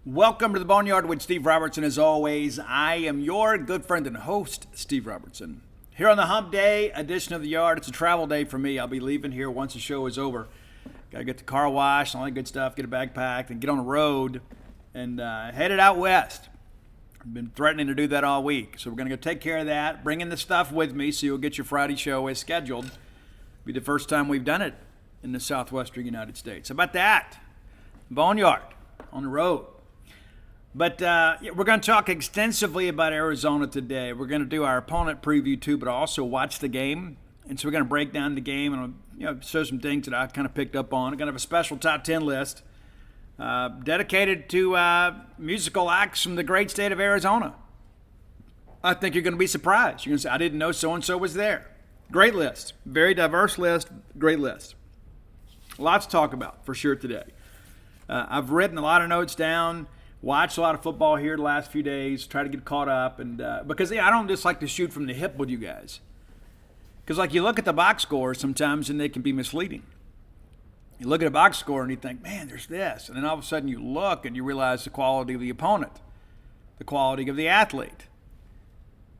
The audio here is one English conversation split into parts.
Welcome to the Boneyard with Steve Robertson. As always, I am your good friend and host, Steve Robertson. Here on the Hump Day edition of the Yard, it's a travel day for me. I'll be leaving here once the show is over. Got to get the car washed and all that good stuff, get a bag packed, and get on the road and headed out west. I've been threatening to do that all week, so we're going to go take care of that, bring in the stuff with me so you'll get your Friday show as scheduled. It'll be the first time we've done it in the southwestern United States. How about that? Boneyard on the road. But we're going to talk extensively about Arizona today. We're going to do our opponent preview too, but also watch the game. And so we're going to break down the game and show some things that I kind of picked up on. We're going to have a special top 10 list dedicated to musical acts from the great state of Arizona. I think you're going to be surprised. You're going to say, I didn't know so-and-so was there. Great list. Very diverse list. Great list. Lots to talk about for sure today. I've written a lot of notes down. Watched a lot of football here the last few days, try to get caught up, and because I don't just like to shoot from the hip with you guys. Because like you look at the box score sometimes and they can be misleading. You look at a box score and you think, man, there's this. And then all of a sudden you look and you realize the quality of the opponent, the quality of the athlete.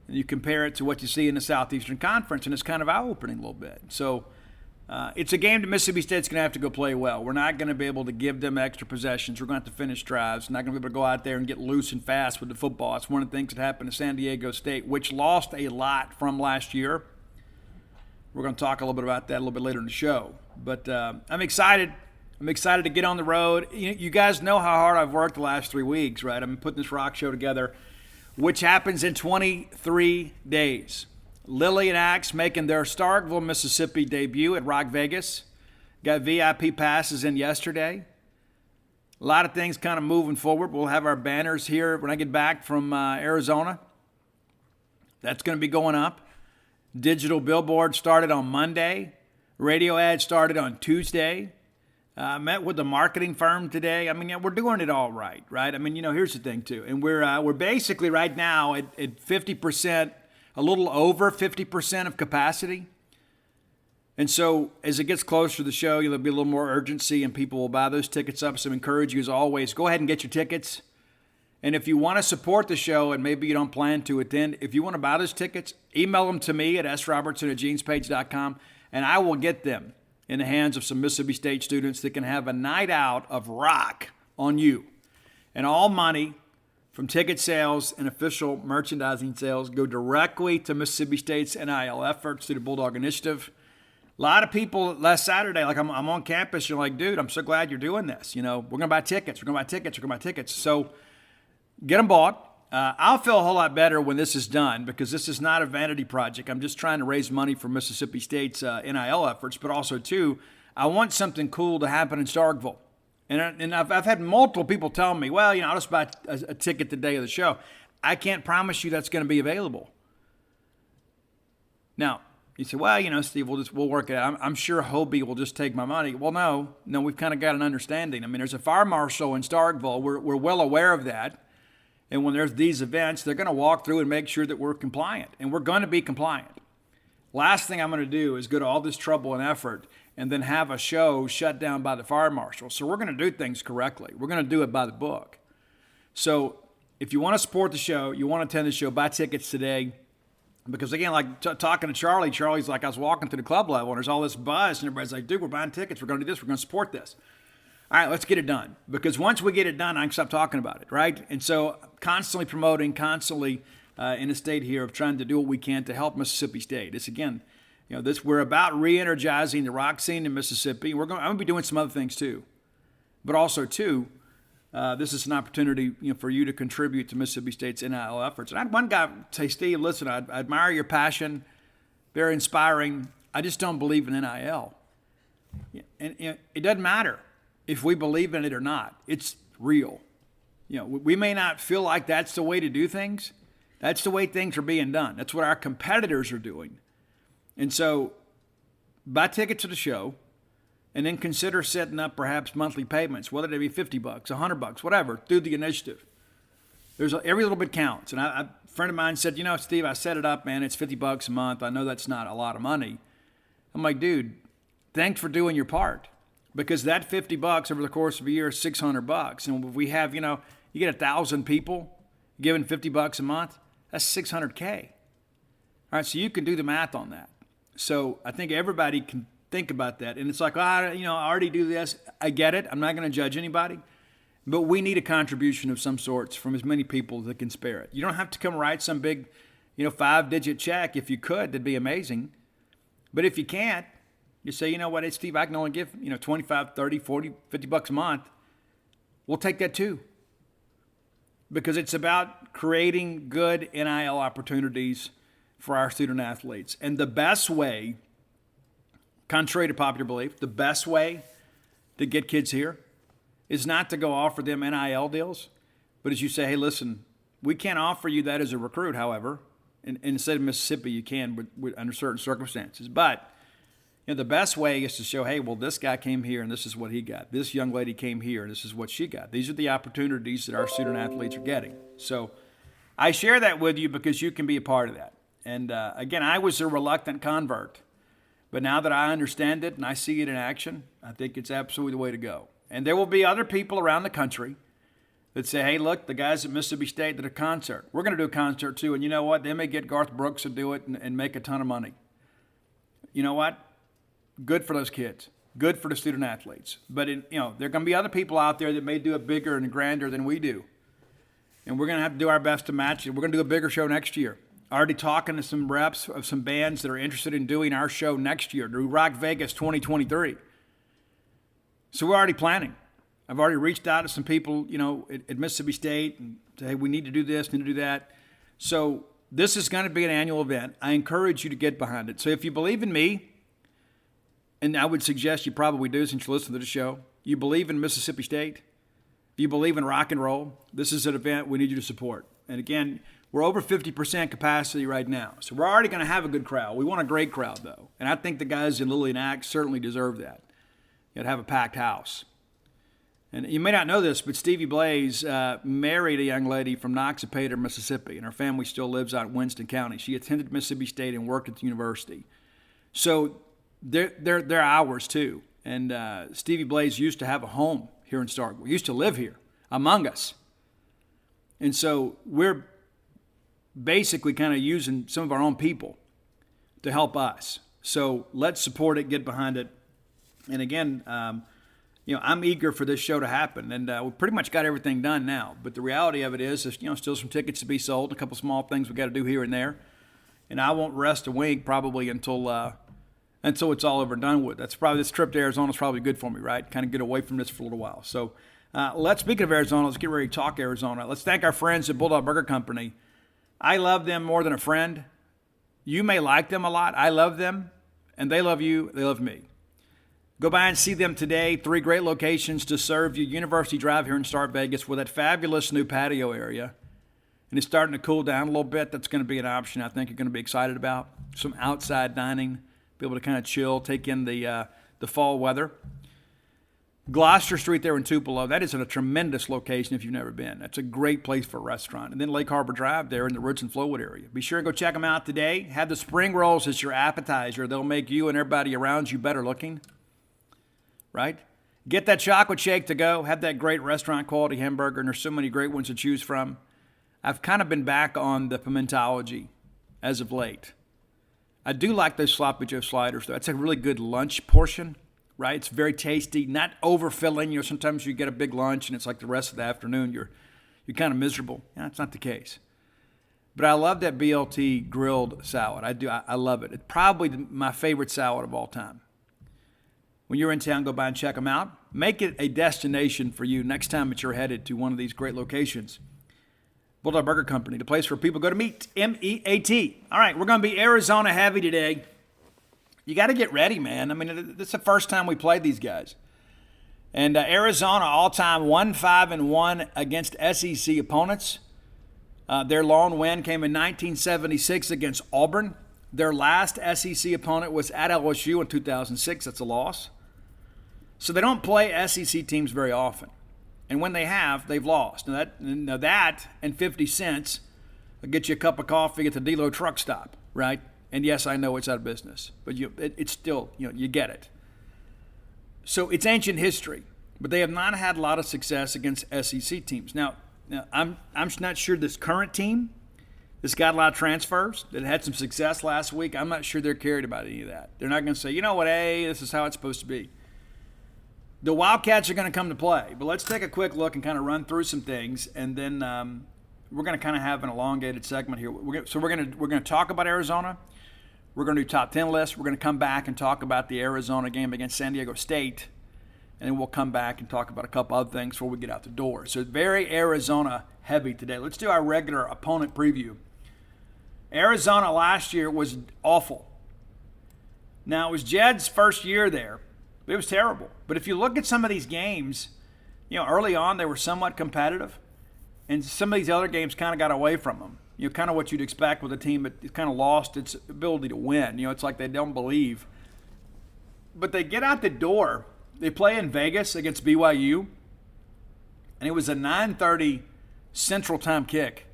And you compare it to what you see in the Southeastern Conference, and it's kind of eye-opening a little bit. So it's a game that Mississippi State's going to have to go play well. We're not going to be able to give them extra possessions. We're going to have to finish drives. We're not going to be able to go out there and get loose and fast with the football. It's one of the things that happened to San Diego State, which lost a lot from last year. We're going to talk a little bit about that a little bit later in the show. But I'm excited. I'm excited to get on the road. You guys know how hard I've worked the last 3 weeks, right? I've been putting this rock show together, which happens in 23 days. Lily and Axe making their Starkville, Mississippi debut at Rock Vegas. Got VIP passes in yesterday. A lot of things kind of moving forward. We'll have our banners here when I get back from Arizona. That's going to be going up. Digital billboard started on Monday. Radio ad started on Tuesday. Met with the marketing firm today. I mean, we're doing it all right? I mean, here's the thing too. And we're basically right now at 50%. A little over 50% of capacity. And so as it gets closer to the show, there'll be a little more urgency and people will buy those tickets up. So I encourage you as always, go ahead and get your tickets. And if you want to support the show and maybe you don't plan to attend, if you want to buy those tickets, email them to me at srobertson@genespage.com and I will get them in the hands of some Mississippi State students that can have a night out of rock on you. And all money from ticket sales and official merchandising sales go directly to Mississippi State's NIL efforts through the Bulldog Initiative. A lot of people last Saturday, like I'm on campus, you're like, dude, I'm so glad you're doing this. We're going to buy tickets. We're going to buy tickets. We're going to buy tickets. So get them bought. I'll feel a whole lot better when this is done because this is not a vanity project. I'm just trying to raise money for Mississippi State's NIL efforts, but also, too, I want something cool to happen in Starkville. And I've had multiple people tell me, well, I'll just buy a ticket the day of the show. I can't promise you that's going to be available. Now, you say, well, Steve, we'll work it out. I'm sure Hobie will just take my money. Well, no, we've kind of got an understanding. I mean, there's a fire marshal in Starkville. We're well aware of that. And when there's these events, they're going to walk through and make sure that we're compliant. And we're going to be compliant. Last thing I'm going to do is go to all this trouble and effort and then have a show shut down by the fire marshal. So we're going to do things correctly. We're going to do it by the book. So if you want to support the show, you want to attend the show, buy tickets today. Because again, like talking to Charlie's like, I was walking to the club level and there's all this buzz and everybody's like, dude, we're buying tickets. We're going to do this. We're going to support this. All right, let's get it done. Because once we get it done, I can stop talking about it, right? And so constantly promoting, constantly in the state here of trying to do what we can to help Mississippi State. It's again, we're about re-energizing the rock scene in Mississippi. I'm going to be doing some other things too. But also too, this is an opportunity for you to contribute to Mississippi State's NIL efforts. And I had one guy say, Steve, listen, I admire your passion, very inspiring. I just don't believe in NIL. And it doesn't matter if we believe in it or not. It's real. We may not feel like that's the way to do things. That's the way things are being done. That's what our competitors are doing. And so buy tickets to the show and then consider setting up perhaps monthly payments, whether they be $50, $100, whatever, through the initiative. Every little bit counts. And a friend of mine said, Steve, I set it up, man, it's $50 a month. I know that's not a lot of money. I'm like, dude, thanks for doing your part. Because that $50 over the course of a year is $600. And if we have, You get 1,000 people giving $50 a month. That's $600K. All right, so you can do the math on that. So I think everybody can think about that. And it's like, I already do this. I get it. I'm not going to judge anybody. But we need a contribution of some sorts from as many people that can spare it. You don't have to come write some big, 5-digit check. If you could, that'd be amazing. But if you can't, you say, you know what, hey, Steve, I can only give, 25, 30, 40, $50 a month. We'll take that too. Because it's about creating good NIL opportunities for our student athletes. And the best way, contrary to popular belief, the best way to get kids here is not to go offer them NIL deals, but as you say, hey, listen, we can't offer you that as a recruit, however. In the state of Mississippi, you can under certain circumstances. But the best way is to show, hey, well, this guy came here and this is what he got. This young lady came here and this is what she got. These are the opportunities that our student athletes are getting. So I share that with you because you can be a part of that. And again, I was a reluctant convert. But now that I understand it and I see it in action, I think it's absolutely the way to go. And there will be other people around the country that say, hey, look, the guys at Mississippi State did a concert. We're going to do a concert too. And you know what? They may get Garth Brooks to do it and make a ton of money. You know what? Good for those kids. Good for the student athletes. But, there are going to be other people out there that may do it bigger and grander than we do. And we're going to have to do our best to match it. We're going to do a bigger show next year. Already talking to some reps of some bands that are interested in doing our show next year, do Rock Vegas 2023. So we're already planning. I've already reached out to some people, at Mississippi State and say, hey, we need to do this, need to do that. So this is going to be an annual event. I encourage you to get behind it. So if you believe in me, and I would suggest you probably do since you listen to the show, you believe in Mississippi State, you believe in rock and roll, this is an event we need you to support. And again, we're over 50% capacity right now. So we're already going to have a good crowd. We want a great crowd, though. And I think the guys in Lillian Act certainly deserve that. You got to have a packed house. And you may not know this, but Stevie Blaze married a young lady from Noxapater, Mississippi, and her family still lives out in Winston County. She attended Mississippi State and worked at the university. So they're ours, too. And Stevie Blaze used to have a home here in Starkville. He used to live here among us. And so we're basically kind of using some of our own people to help us. So let's support it, get behind it. And again, I'm eager for this show to happen. And we've pretty much got everything done now. But the reality of it is, there's, still some tickets to be sold, a couple small things we got to do here and there. And I won't rest a wink probably until it's all over and done with. This trip to Arizona is probably good for me, right? Kind of get away from this for a little while. So speaking of Arizona, let's get ready to talk Arizona. Let's thank our friends at Bulldog Burger Company. I love them more than a friend. You may like them a lot. I love them, and they love you. They love me. Go by and see them today. 3 great locations to serve you. University Drive here in Start Vegas with that fabulous new patio area. And it's starting to cool down a little bit. That's going to be an option I think you're going to be excited about. Some outside dining, be able to kind of chill, take in the fall weather. Gloucester Street there in Tupelo, that is in a tremendous location if you've never been. That's a great place for a restaurant. And then Lake Harbor Drive there in the Ridge and Flowood area. Be sure and go check them out today. Have the spring rolls as your appetizer. They'll make you and everybody around you better looking. Right? Get that chocolate shake to go. Have that great restaurant quality hamburger. And there's so many great ones to choose from. I've kind of been back on the pimentology as of late. I do like those Sloppy Joe sliders, though. It's a really good lunch portion. Right? It's very tasty, not overfilling. Sometimes you get a big lunch and it's like the rest of the afternoon you're kind of miserable. Yeah, that's not the case. But I love that BLT grilled salad. I do. I love it. It's probably my favorite salad of all time. When you're in town, go by and check them out. Make it a destination for you next time that you're headed to one of these great locations. Bulldog Burger Company, the place where people go to meet, M-E-A-T. All right, we're going to be Arizona heavy today. You got to get ready, man. I mean, this is the first time we played these guys. And Arizona all-time 1-5-1 against SEC opponents. Their lone win came in 1976 against Auburn. Their last SEC opponent was at LSU in 2006. That's a loss. So they don't play SEC teams very often. And when they have, they've lost. Now that and 50 cents will get you a cup of coffee at the Delo truck stop, right? And yes, I know it's out of business, but it's still, you get it. So it's ancient history, but they have not had a lot of success against SEC teams. Now, Now, I'm not sure this current team that's got a lot of transfers that had some success last week. I'm not sure they're cared about any of that. They're not going to say, you know what, hey, this is how it's supposed to be. The Wildcats are going to come to play, but let's take a quick look and kind of run through some things, and then we're going to kind of have an elongated segment here. We're going to talk about Arizona. We're going to do top 10 lists. We're going to come back and talk about the Arizona game against San Diego State, and then we'll come back and talk about a couple other things before we get out the door. So very Arizona heavy today. Let's do our regular opponent preview. Arizona last year was awful. Now, it was Jed's first year there. It was terrible. But if you look at some of these games, early on they were somewhat competitive, and some of these other games kind of got away from them. Kind of what you'd expect with a team that kind of lost its ability to win. It's like they don't believe. But they get out the door. They play in Vegas against BYU, and it was a 9:30 Central Time kick.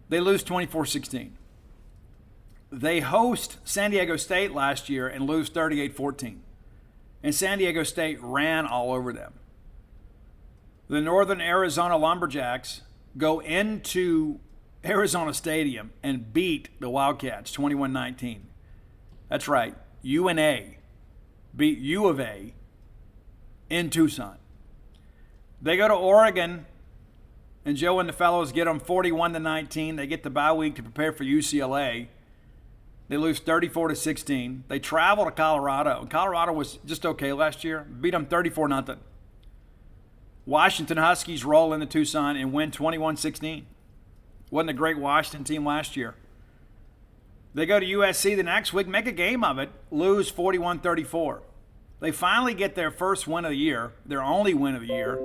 They lose 24-16. They host San Diego State last year and lose 38-14. And San Diego State ran all over them. The Northern Arizona Lumberjacks go into Arizona Stadium and beat the Wildcats 21-19. That's right. UNA beat U of A in Tucson. They go to Oregon, and Joe and the fellows get them 41-19. They get the bye week to prepare for UCLA. They lose 34-16. They travel to Colorado. Colorado was just okay last year. Beat them 34-0. Washington Huskies roll into Tucson and win 21-16. Wasn't a great Washington team last year. They go to USC the next week, make a game of it, lose 41-34. They finally get their first win of the year, their only win of the year,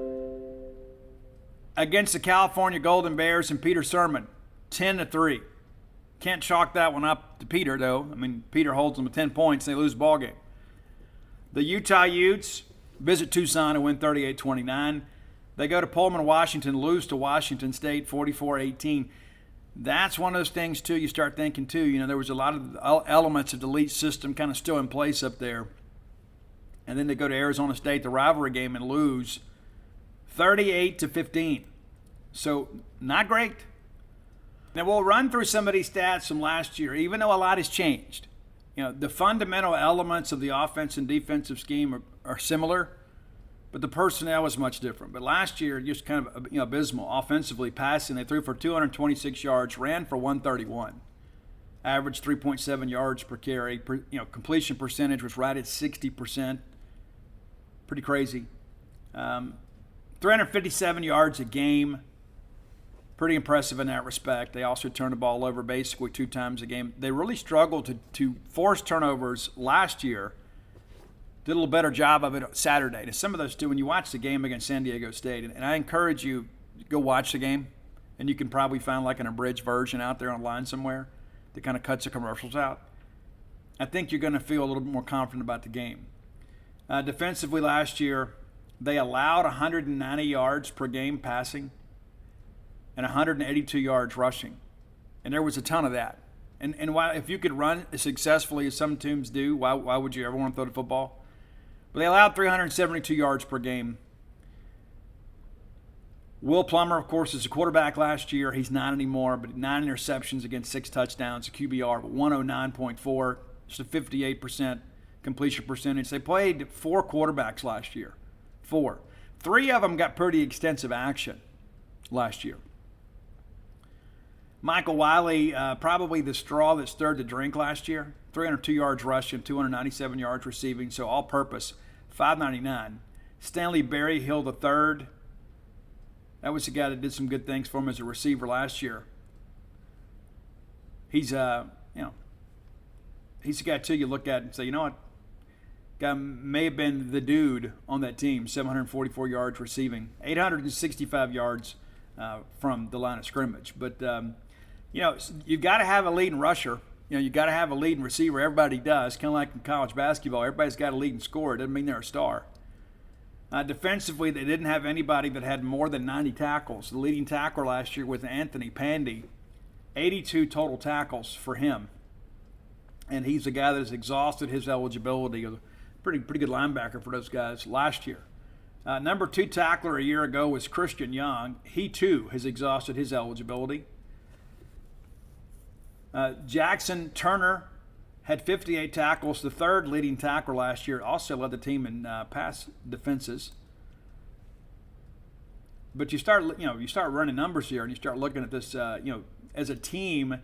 against the California Golden Bears and Peter Sermon, 10-3. Can't chalk that one up to Peter, though. I mean, Peter holds them with 10 points, and they lose the ball game. The Utah Utes visit Tucson and win 38-29. They go to Pullman, Washington, lose to Washington State 44-18. That's one of those things, too, you start thinking, too. There was a lot of elements of the Leach system kind of still in place up there. And then they go to Arizona State, the rivalry game, and lose 38-15. So, not great. Now, we'll run through some of these stats from last year, even though a lot has changed. The fundamental elements of the offense and defensive scheme are similar, but the personnel is much different. But last year, just kind of abysmal. Offensively, passing, they threw for 226 yards, ran for 131. Averaged 3.7 yards per carry. Completion percentage was right at 60%. Pretty crazy. 357 yards a game. Pretty impressive in that respect. They also turned the ball over basically 2 times a game. They really struggled to force turnovers last year. Did a little better job of it Saturday. And some of those, too, when you watch the game against San Diego State, and I encourage you, go watch the game, and you can probably find like an abridged version out there online somewhere that kind of cuts the commercials out. I think you're going to feel a little bit more confident about the game. Defensively last year, they allowed 190 yards per game passing and 182 yards rushing. And there was a ton of that. And why, if you could run as successfully as some teams do, why would you ever want to throw the football? But they allowed 372 yards per game. Will Plummer, of course, is a quarterback last year. He's not anymore, but 9 interceptions against 6 touchdowns, a QBR of 109.4, just a 58% completion percentage. They played 4 quarterbacks last year. 4. 3 of them got pretty extensive action last year. Michael Wiley, probably the straw that stirred the drink last year. 302 yards rushing, 297 yards receiving, so all-purpose, 599. Stanley Berryhill III, that was the guy that did some good things for him as a receiver last year. He's the guy, too, you look at and say, you know what? Guy may have been the dude on that team, 744 yards receiving, 865 yards from the line of scrimmage. But, you've got to have a leading rusher. You've got to have a leading receiver. Everybody does. Kind of like in college basketball. Everybody's got a leading scorer. It doesn't mean they're a star. Defensively, they didn't have anybody that had more than 90 tackles. The leading tackler last year was Anthony Pandy. 82 total tackles for him. And he's a guy that has exhausted his eligibility. A pretty good linebacker for those guys last year. Number 2 tackler a year ago was Christian Young. He, too, has exhausted his eligibility. Jackson Turner had 58 tackles, the 3rd leading tackler last year. Also led the team in pass defenses. But you start running numbers here, and you start looking at this. As a team,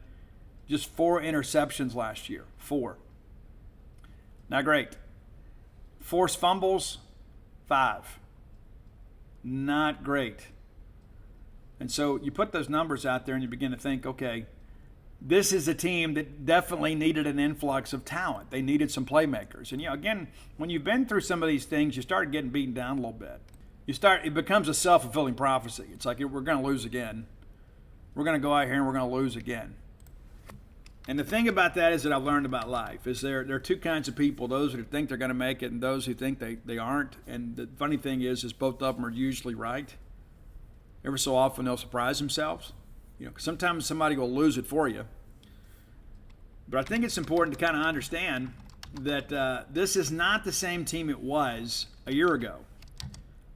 just 4 interceptions last year. 4. Not great. Forced fumbles, 5. Not great. And so you put those numbers out there and you begin to think, okay, this is a team that definitely needed an influx of talent. They needed some playmakers. And, again, when you've been through some of these things, you start getting beaten down a little bit. It becomes a self-fulfilling prophecy. It's like, we're going to lose again. We're going to go out here and we're going to lose again. And the thing about that is that I've learned about life is there are 2 kinds of people, those who think they're going to make it and those who think they aren't. And the funny thing is both of them are usually right. Every so often they'll surprise themselves. 'Cause sometimes somebody will lose it for you. But I think it's important to kind of understand that this is not the same team it was a year ago.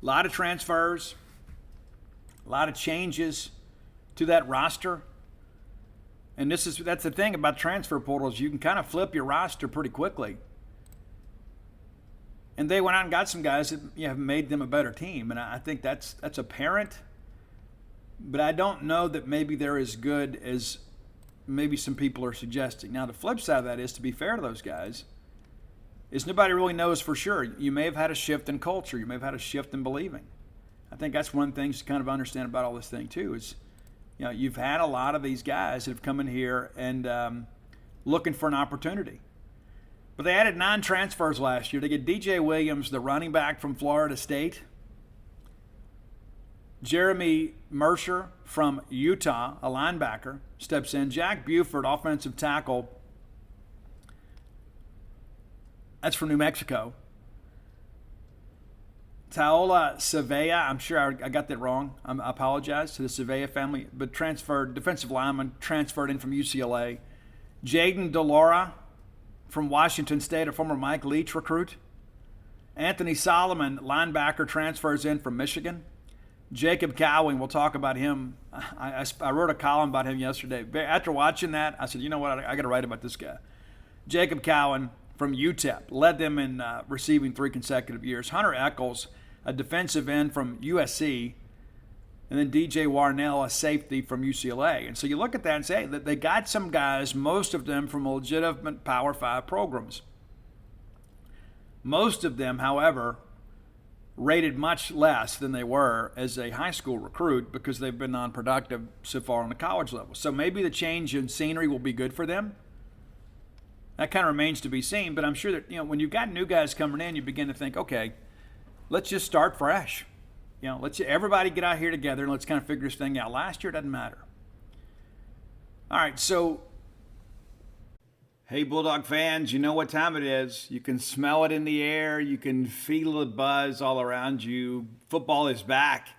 A lot of transfers, a lot of changes to that roster. And that's the thing about transfer portals. You can kind of flip your roster pretty quickly. And they went out and got some guys that have made them a better team. And I think that's apparent. But I don't know that maybe they're as good as maybe some people are suggesting. Now, the flip side of that is, to be fair to those guys, is nobody really knows for sure. You may have had a shift in culture. You may have had a shift in believing. I think that's one thing to kind of understand about all this thing, too, is you've had a lot of these guys that have come in here and looking for an opportunity. But they added 9 transfers last year. They get DJ Williams, the running back from Florida State. Jeremy Mercer from Utah, a linebacker, steps in. Jack Buford, offensive tackle. That's from New Mexico. Taola Savea, I'm sure I got that wrong. I apologize to the Savea family, but defensive lineman, transferred in from UCLA. Jayden Delaura from Washington State, a former Mike Leach recruit. Anthony Solomon, linebacker, transfers in from Michigan. Jacob Cowen, we'll talk about him. I wrote a column about him yesterday. After watching that, I said, you know what, I got to write about this guy. Jacob Cowen from UTEP, led them in receiving 3 consecutive years. Hunter Eccles, a defensive end from USC, and then DJ Warnell, a safety from UCLA. And so you look at that and say that they got some guys, most of them from legitimate Power 5 programs. Most of them, however, rated much less than they were as a high school recruit because they've been non-productive so far on the college level. So maybe the change in scenery will be good for them. That kind of remains to be seen, but I'm sure that when you've got new guys coming in, you begin to think, okay, let's just start fresh. Let's everybody get out here together and let's kind of figure this thing out. Last year, it doesn't matter. All right, so hey, Bulldog fans, you know what time it is. You can smell it in the air. You can feel the buzz all around you. Football is back.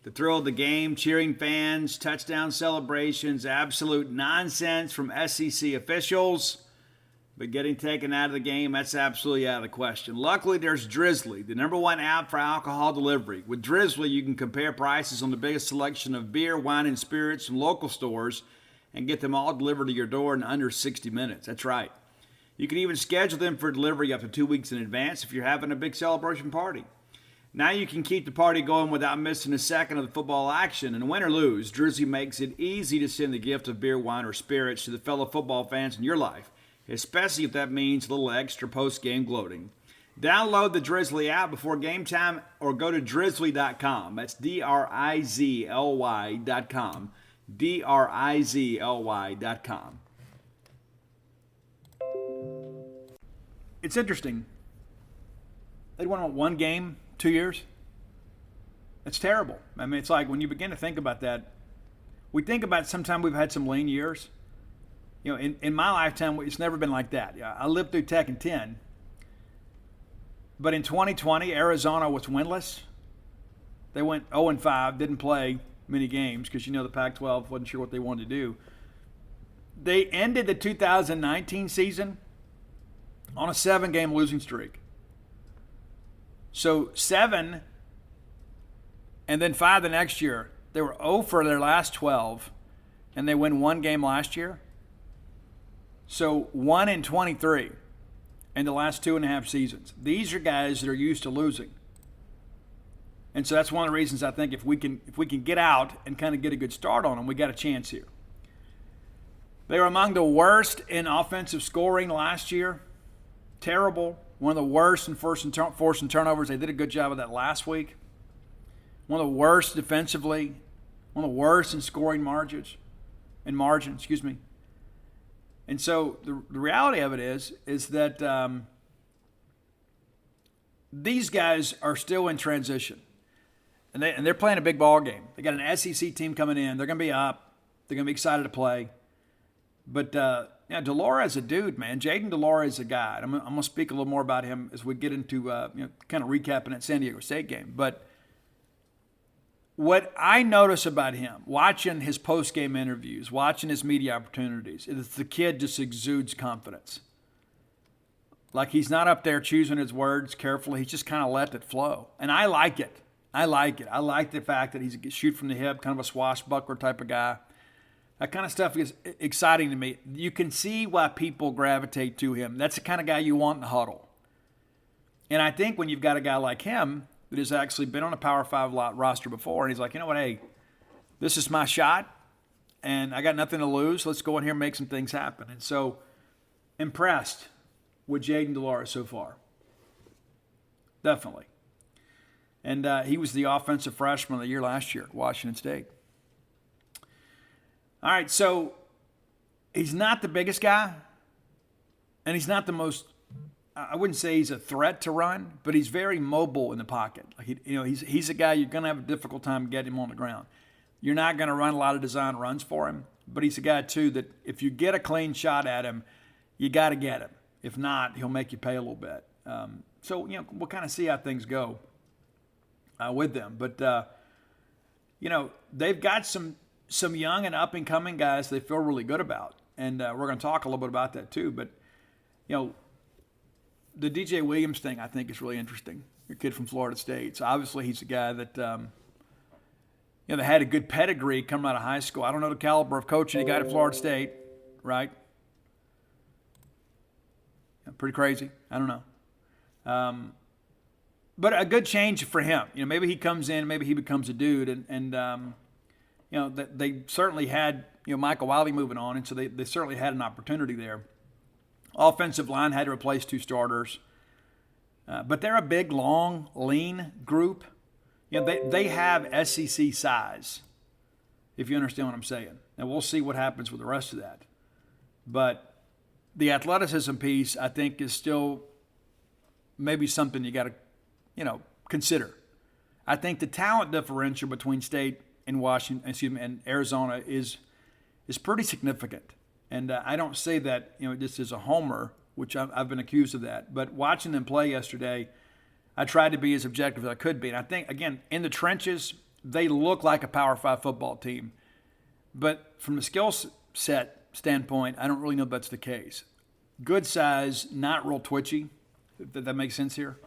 The thrill of the game, cheering fans, touchdown celebrations, absolute nonsense from SEC officials. But getting taken out of the game, that's absolutely out of the question. Luckily, there's Drizzly, the #1 app for alcohol delivery. With Drizzly, you can compare prices on the biggest selection of beer, wine, and spirits from local stores and get them all delivered to your door in under 60 minutes. That's right. You can even schedule them for delivery up to 2 weeks in advance if you're having a big celebration party. Now you can keep the party going without missing a second of the football action. And win or lose, Drizzly makes it easy to send the gift of beer, wine, or spirits to the fellow football fans in your life, especially if that means a little extra post-game gloating. Download the Drizzly app before game time or go to drizzly.com. That's DRIZLY.com. DRIZLY.com. It's interesting. They won 1 game, 2 years. That's terrible. I mean, it's like when you begin to think about that, we think about sometimes we've had some lean years. In my lifetime, it's never been like that. I lived through Tech and 10. But in 2020, Arizona was winless. They went 0-5, didn't play many games because the Pac-12 wasn't sure what they wanted to do. They ended the 2019 season on a 7-game losing streak. So 7 and then 5 the next year. They were 0 for their last 12, and they win 1 game last year. So 1 in 23 in the last 2.5 seasons. These are guys that are used to losing. And so that's one of the reasons I think if we can get out and kind of get a good start on them, we got a chance here. They were among the worst in offensive scoring last year. Terrible. One of the worst in forcing turnovers. They did a good job of that last week. One of the worst defensively. One of the worst in scoring margin. And so the reality of it is that these guys are still in transition. And they're playing a big ball game. They got an SEC team coming in. They're going to be up. They're going to be excited to play. But Delaura is a dude, man. Jayden Delaura is a guy. I'm going to speak a little more about him as we get into kind of recapping that San Diego State game. But what I notice about him, watching his post-game interviews, watching his media opportunities, is the kid just exudes confidence. Like he's not up there choosing his words carefully. He's just kind of let it flow. And I like it. I like the fact that he's a shoot from the hip, kind of a swashbuckler type of guy. That kind of stuff is exciting to me. You can see why people gravitate to him. That's the kind of guy you want in the huddle. And I think when you've got a guy like him that has actually been on a Power 5 roster before, and he's like, you know what, hey, this is my shot, and I got nothing to lose. Let's go in here and make some things happen. And so impressed with Jayden Delaura so far. Definitely. And he was the offensive freshman of the year last year at Washington State. All right, so he's not the biggest guy, and he's not the most, I wouldn't say he's a threat to run, but he's very mobile in the pocket. Like he's a guy you're going to have a difficult time getting him on the ground. You're not going to run a lot of design runs for him, but he's a guy, too, that if you get a clean shot at him, you got to get him. If not, he'll make you pay a little bit. So we'll kind of see how things go with them. But, they've got some young and up-and-coming guys they feel really good about. And we're going to talk a little bit about that too. But, the DJ Williams thing I think is really interesting. A kid from Florida State. So obviously he's a guy that, that had a good pedigree coming out of high school. I don't know the caliber of coaching he got at Florida State, right? Pretty crazy. I don't know. But a good change for him. Maybe he comes in, maybe he becomes a dude. And they certainly had, Michael Wiley moving on, and so they certainly had an opportunity there. Offensive line had to replace 2 starters. But they're a big, long, lean group. They have SEC size, if you understand what I'm saying. And we'll see what happens with the rest of that. But the athleticism piece, I think, is still maybe something you got to, consider. I think the talent differential between State and and Arizona is pretty significant. And I don't say that, just as a homer, which I've been accused of that. But watching them play yesterday, I tried to be as objective as I could be. And I think, again, in the trenches, they look like a Power 5 football team. But from the skill set standpoint, I don't really know if that's the case. Good size, not real twitchy, if that makes sense here.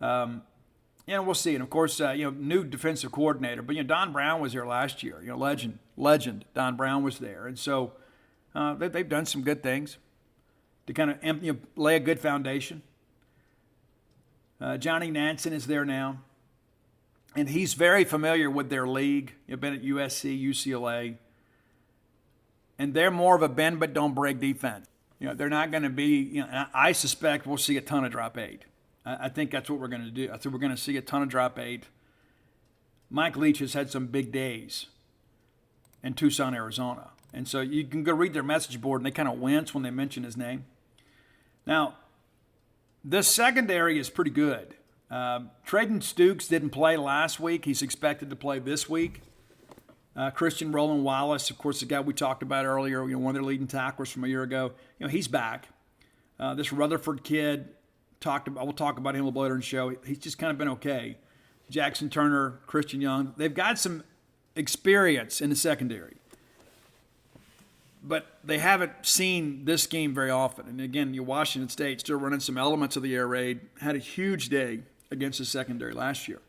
We'll see. And, of course, new defensive coordinator. But, Don Brown was there last year. Legend Don Brown was there. And so they've done some good things to kind of lay a good foundation. Johnny Nansen is there now. And he's very familiar with their league. Been at USC, UCLA. And they're more of a bend but don't break defense. They're not going to be, I suspect we'll see a ton of drop 8. I think that's what we're going to do. I think we're going to see a ton of drop 8. Mike Leach has had some big days in Tucson, Arizona. And so you can go read their message board, and they kind of wince when they mention his name. Now, this secondary is pretty good. Traden Stukes didn't play last week. He's expected to play this week. Christian Roland Wallace, of course, the guy we talked about earlier, one of their leading tacklers from a year ago. He's back. This Rutherford kid, we'll talk about him a little later in the show. He's just kind of been okay. Jackson Turner, Christian Young, they've got some experience in the secondary. But they haven't seen this scheme very often. And again, Washington State still running some elements of the air raid, had a huge day against the secondary last year.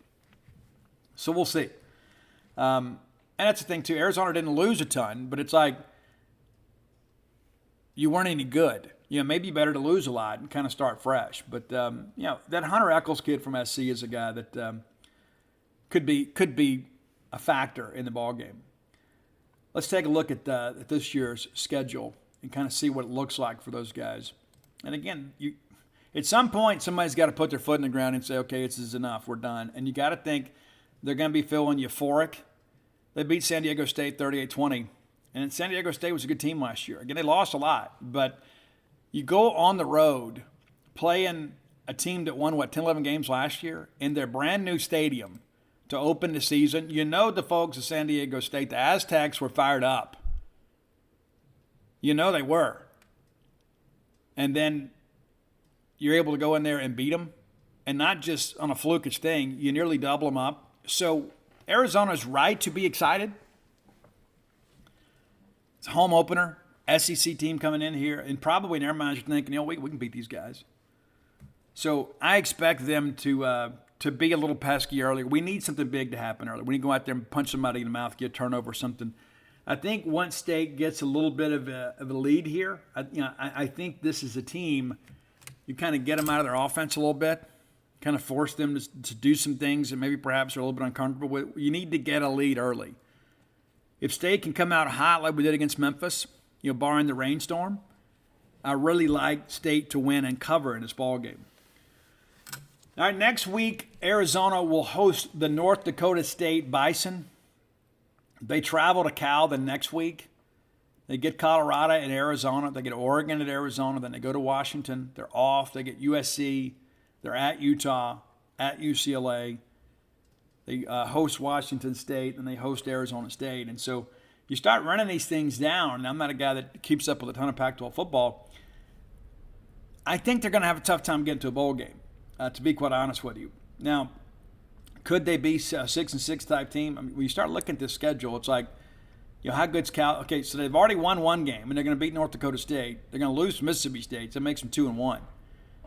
So we'll see. And that's the thing, too. Arizona didn't lose a ton, but it's like you weren't any good. Maybe better to lose a lot and kind of start fresh. But, that Hunter Eccles kid from SC is a guy that could be a factor in the ballgame. Let's take a look at this year's schedule and kind of see what it looks like for those guys. And again, at some point, somebody's got to put their foot in the ground and say, okay, this is enough. We're done. And you got to think they're going to be feeling euphoric. They beat San Diego State 38-20. And San Diego State was a good team last year. Again, they lost a lot. But you go on the road playing a team that won, 10, 11 games last year in their brand new stadium to open the season. The folks at San Diego State, the Aztecs, were fired up. They were. And then you're able to go in there and beat them. And not just on a flukish thing. You nearly double them up. So Arizona's right to be excited. It's a home opener. SEC team coming in here. And probably in their minds you're thinking, we can beat these guys. So I expect them to be a little pesky earlier. We need something big to happen earlier. We need to go out there and punch somebody in the mouth, get a turnover or something. I think once State gets a little bit of a lead here, I think this is a team, you kind of get them out of their offense a little bit, kind of force them to do some things that maybe perhaps are a little bit uncomfortable with. You need to get a lead early. If State can come out hot like we did against Memphis, barring the rainstorm, I really like State to win and cover in this ballgame. All right, next week, Arizona will host the North Dakota State Bison. They travel to Cal the next week. They get Colorado and Arizona. They get Oregon at Arizona. Then they go to Washington. They're off. They get USC. They're at Utah, at UCLA. They host Washington State, and they host Arizona State. And so you start running these things down, and I'm not a guy that keeps up with a ton of Pac-12 football. I think they're going to have a tough time getting to a bowl game, to be quite honest with you. Now, could they be a 6-6 type team? I mean, when you start looking at this schedule, it's like, how good's Cal? Okay, so they've already won one game, and they're going to beat North Dakota State. They're going to lose to Mississippi State, so that makes them 2-1.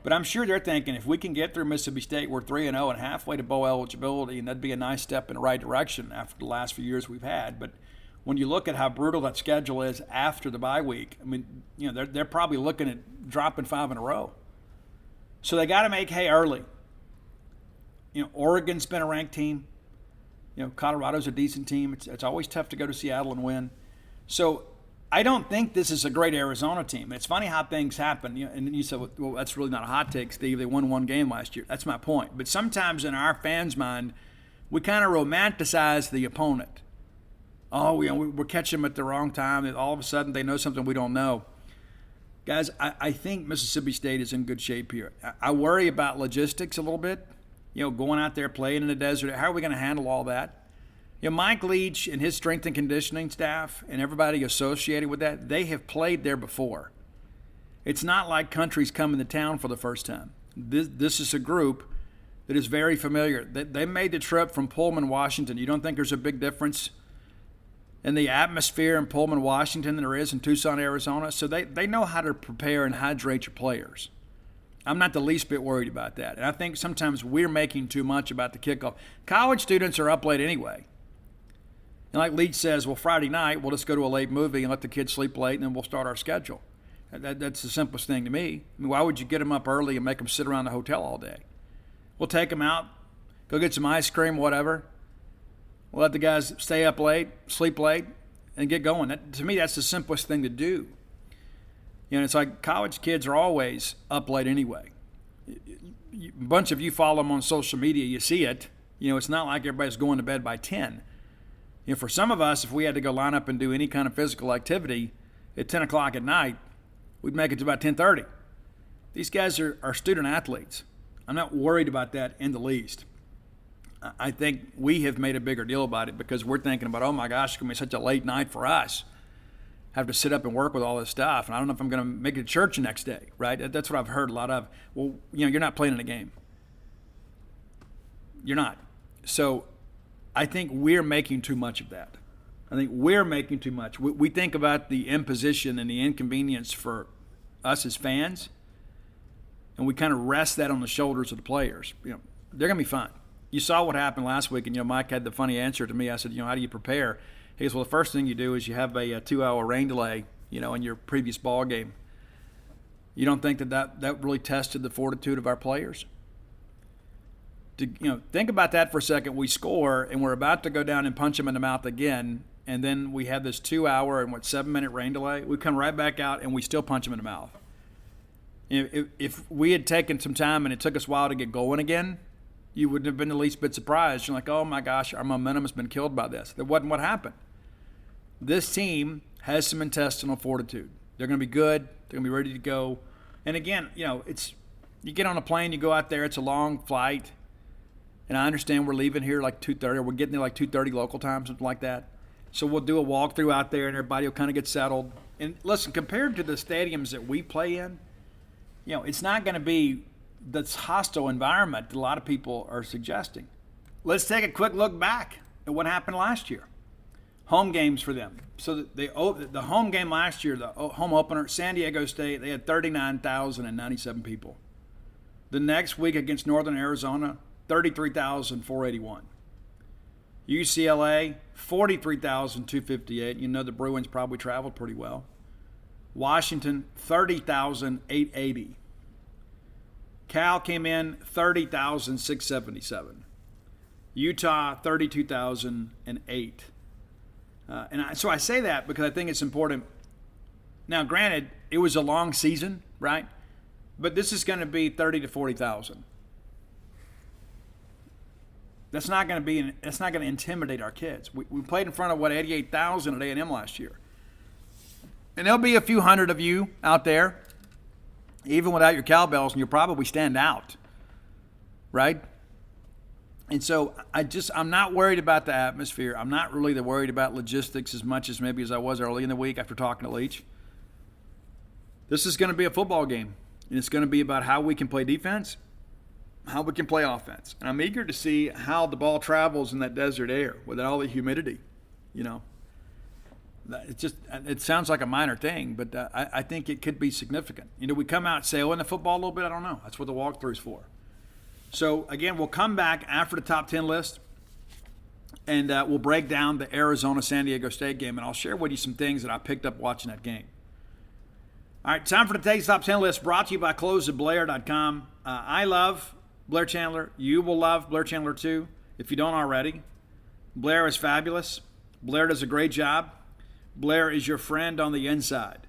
But I'm sure they're thinking if we can get through Mississippi State, we're 3-0 and halfway to bowl eligibility, and that'd be a nice step in the right direction after the last few years we've had. But when you look at how brutal that schedule is after the bye week, I mean, they're probably looking at dropping 5 in a row. So they got to make hay early. Oregon's been a ranked team. Colorado's a decent team. It's always tough to go to Seattle and win. So I don't think this is a great Arizona team. It's funny how things happen. And you said, well, that's really not a hot take, Steve. They won one game last year. That's my point. But sometimes in our fans' mind, we kind of romanticize the opponent. Oh, we're catching them at the wrong time. And all of a sudden, they know something we don't know. Guys, I think Mississippi State is in good shape here. I worry about logistics a little bit. Going out there playing in the desert. How are we going to handle all that? Mike Leach and his strength and conditioning staff and everybody associated with that, they have played there before. It's not like country's coming to town for the first time. This is a group that is very familiar. They made the trip from Pullman, Washington. You don't think there's a big difference in the atmosphere in Pullman, Washington than there is in Tucson, Arizona? So they know how to prepare and hydrate your players. I'm not the least bit worried about that. And I think sometimes we're making too much about the kickoff. College students are up late anyway. And like Leach says, well, Friday night, we'll just go to a late movie and let the kids sleep late, and then we'll start our schedule. That's the simplest thing to me. I mean, why would you get them up early and make them sit around the hotel all day? We'll take them out, go get some ice cream, whatever. We'll let the guys stay up late, sleep late, and get going. To me, that's the simplest thing to do. It's like college kids are always up late anyway. A bunch of you follow them on social media. You see it. It's not like everybody's going to bed by 10. For some of us, if we had to go line up and do any kind of physical activity at 10 o'clock at night, we'd make it to about 10:30. These guys are student athletes. I'm not worried about that in the least. I think we have made a bigger deal about it because we're thinking about, oh my gosh, it's going to be such a late night for us. Have to sit up and work with all this stuff, and I don't know if I'm going to make it to church the next day, right? That's what I've heard a lot of. Well, you're not playing in a game. You're not. So I think we're making too much of that. I think we're making too much. We think about the imposition and the inconvenience for us as fans, and we kind of rest that on the shoulders of the players. They're going to be fine. You saw what happened last week, and Mike had the funny answer to me. I said, how do you prepare? He goes, well, the first thing you do is you have a 2-hour rain delay, in your previous ball game. You don't think that really tested the fortitude of our players? Think about that for a second. We score, and we're about to go down and punch them in the mouth again, and then we have this 2-hour and 7-minute rain delay. We come right back out, and we still punch them in the mouth. If we had taken some time and it took us a while to get going again, you wouldn't have been the least bit surprised. You're like, oh my gosh, our momentum has been killed by this. That wasn't what happened. This team has some intestinal fortitude. They're going to be good. They're going to be ready to go. And again, you get on a plane, you go out there, it's a long flight. And I understand we're leaving here like 2:30, or we're getting there like 2:30 local time, something like that. So we'll do a walkthrough out there, and everybody will kind of get settled. And listen, compared to the stadiums that we play in, it's not going to be this hostile environment that a lot of people are suggesting. Let's take a quick look back at what happened last year. Home games for them. So the home game last year, the home opener, San Diego State, they had 39,097 people. The next week against Northern Arizona, 33,481. UCLA, 43,258. The Bruins probably traveled pretty well. Washington, 30,880. Cal came in 30,677. Utah, 32,008. So I say that because I think it's important. Now, granted, it was a long season, right? But this is going to be 30 to 40,000. That's not going to intimidate our kids. We played in front of 88,000 at A&M last year. And there'll be a few hundred of you out there, even without your cowbells, and you'll probably stand out, right? And so I'm not worried about the atmosphere. I'm not really worried about logistics as much as maybe as I was early in the week after talking to Leach. This is going to be a football game, and it's going to be about how we can play defense, how we can play offense. And I'm eager to see how the ball travels in that desert air with all the humidity, It sounds like a minor thing, but I think it could be significant. We come out sailing the football a little bit? I don't know. That's what the walkthrough's for. So, again, we'll come back after the top 10 list, and we'll break down the Arizona-San Diego State game, and I'll share with you some things that I picked up watching that game. All right, time for today's top 10 list, brought to you by closeatblair.com. I love Blair Chandler. You will love Blair Chandler, too, if you don't already. Blair is fabulous. Blair does a great job. Blair is your friend on the inside,